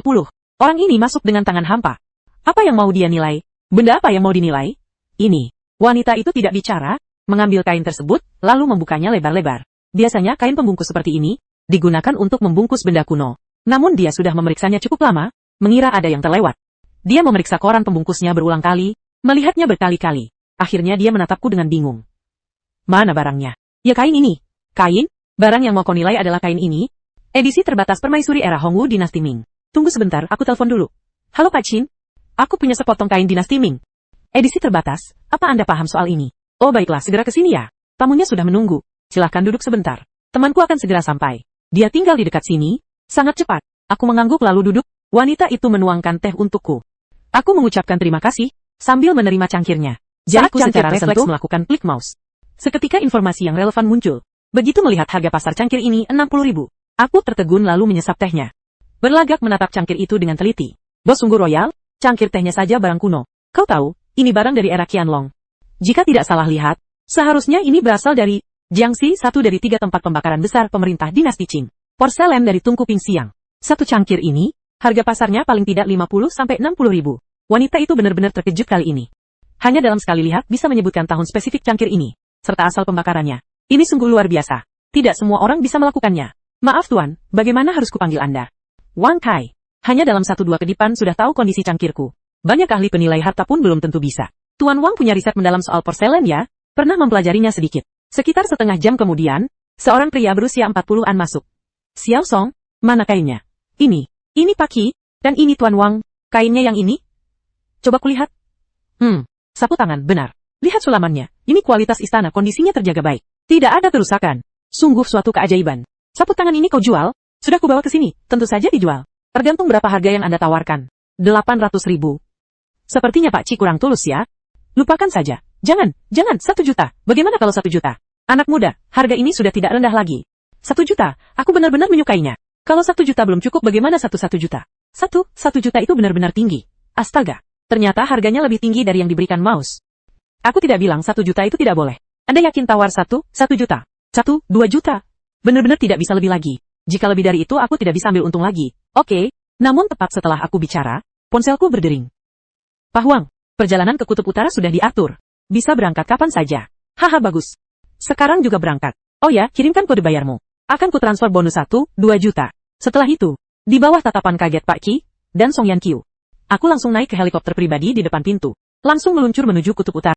Orang ini masuk dengan tangan hampa. Apa yang mau dia nilai? Benda apa yang mau dinilai? Ini. Wanita itu tidak bicara, mengambil kain tersebut, lalu membukanya lebar-lebar. Biasanya kain pembungkus seperti ini, digunakan untuk membungkus benda kuno. Namun dia sudah memeriksanya cukup lama, mengira ada yang terlewat. Dia memeriksa koran pembungkusnya berulang kali, melihatnya berkali-kali. Akhirnya dia menatapku dengan bingung. Mana barangnya? Ya kain ini. Kain? Barang yang mau kau nilai adalah kain ini. Edisi terbatas permaisuri era Hongwu dinasti Ming. Tunggu sebentar, aku telepon dulu. Halo Pak Qin. Aku punya sepotong kain dinasti Ming. Edisi terbatas, apa Anda paham soal ini? Oh baiklah, segera ke sini ya. Tamunya sudah menunggu. Silahkan duduk sebentar. Temanku akan segera sampai. Dia tinggal di dekat sini. Sangat cepat. Aku mengangguk lalu duduk. Wanita itu menuangkan teh untukku. Aku mengucapkan terima kasih, sambil menerima cangkirnya. Jariku secara refleks melakukan klik mouse. Seketika informasi yang relevan muncul. Begitu melihat harga pasar cangkir ini 60.000. Aku tertegun lalu menyesap tehnya. Berlagak menatap cangkir itu dengan teliti. Bos sungguh royal, cangkir tehnya saja barang kuno. Kau tahu, ini barang dari era Qianlong. Jika tidak salah lihat, seharusnya ini berasal dari Jiangxi, satu dari 3 tempat pembakaran besar pemerintah dinasti Qing. Porselen dari Tunku Pingxiang. Satu cangkir ini, harga pasarnya paling tidak 50-60 ribu. Wanita itu benar-benar terkejut kali ini. Hanya dalam sekali lihat bisa menyebutkan tahun spesifik cangkir ini, serta asal pembakarannya. Ini sungguh luar biasa. Tidak semua orang bisa melakukannya. Maaf tuan, bagaimana harus kupanggil Anda? Wang Kai. Hanya dalam 1-2 kedipan sudah tahu kondisi cangkirku. Banyak ahli penilai harta pun belum tentu bisa. Tuan Wang punya riset mendalam soal porselen ya? Pernah mempelajarinya sedikit. Sekitar setengah jam kemudian, seorang pria berusia 40-an masuk. Xiao Song, mana kainnya? Ini Pak Qi, dan ini Tuan Wang, kainnya yang ini? Coba kulihat. Sapu tangan, benar. Lihat sulamannya, ini kualitas istana kondisinya terjaga baik. Tidak ada kerusakan. Sungguh suatu keajaiban. Sapu tangan ini kau jual? Sudah kubawa ke sini, tentu saja dijual. Tergantung berapa harga yang Anda tawarkan. 800.000. Sepertinya Pak Qi kurang tulus ya. Lupakan saja. Jangan, 1 juta. Bagaimana kalau 1 juta? Anak muda, harga ini sudah tidak rendah lagi. 1 juta, aku benar-benar menyukainya. Kalau 1 juta belum cukup bagaimana 1 juta? 1 juta itu benar-benar tinggi. Astaga, ternyata harganya lebih tinggi dari yang diberikan Mouse. Aku tidak bilang 1 juta itu tidak boleh. Anda yakin tawar 1 juta? 1, 2 juta? Benar-benar tidak bisa lebih lagi. Jika lebih dari itu aku tidak bisa ambil untung lagi. Oke, namun tepat setelah aku bicara, ponselku berdering. Pak Huang, perjalanan ke Kutub Utara sudah diatur. Bisa berangkat kapan saja. Haha bagus. Sekarang juga berangkat. Oh ya, kirimkan kode bayarmu. Akan kutransfer bonus 1-2 juta. Setelah itu, di bawah tatapan kaget Pak Qi dan Song Yan Qiu, aku langsung naik ke helikopter pribadi di depan pintu. Langsung meluncur menuju Kutub Utara.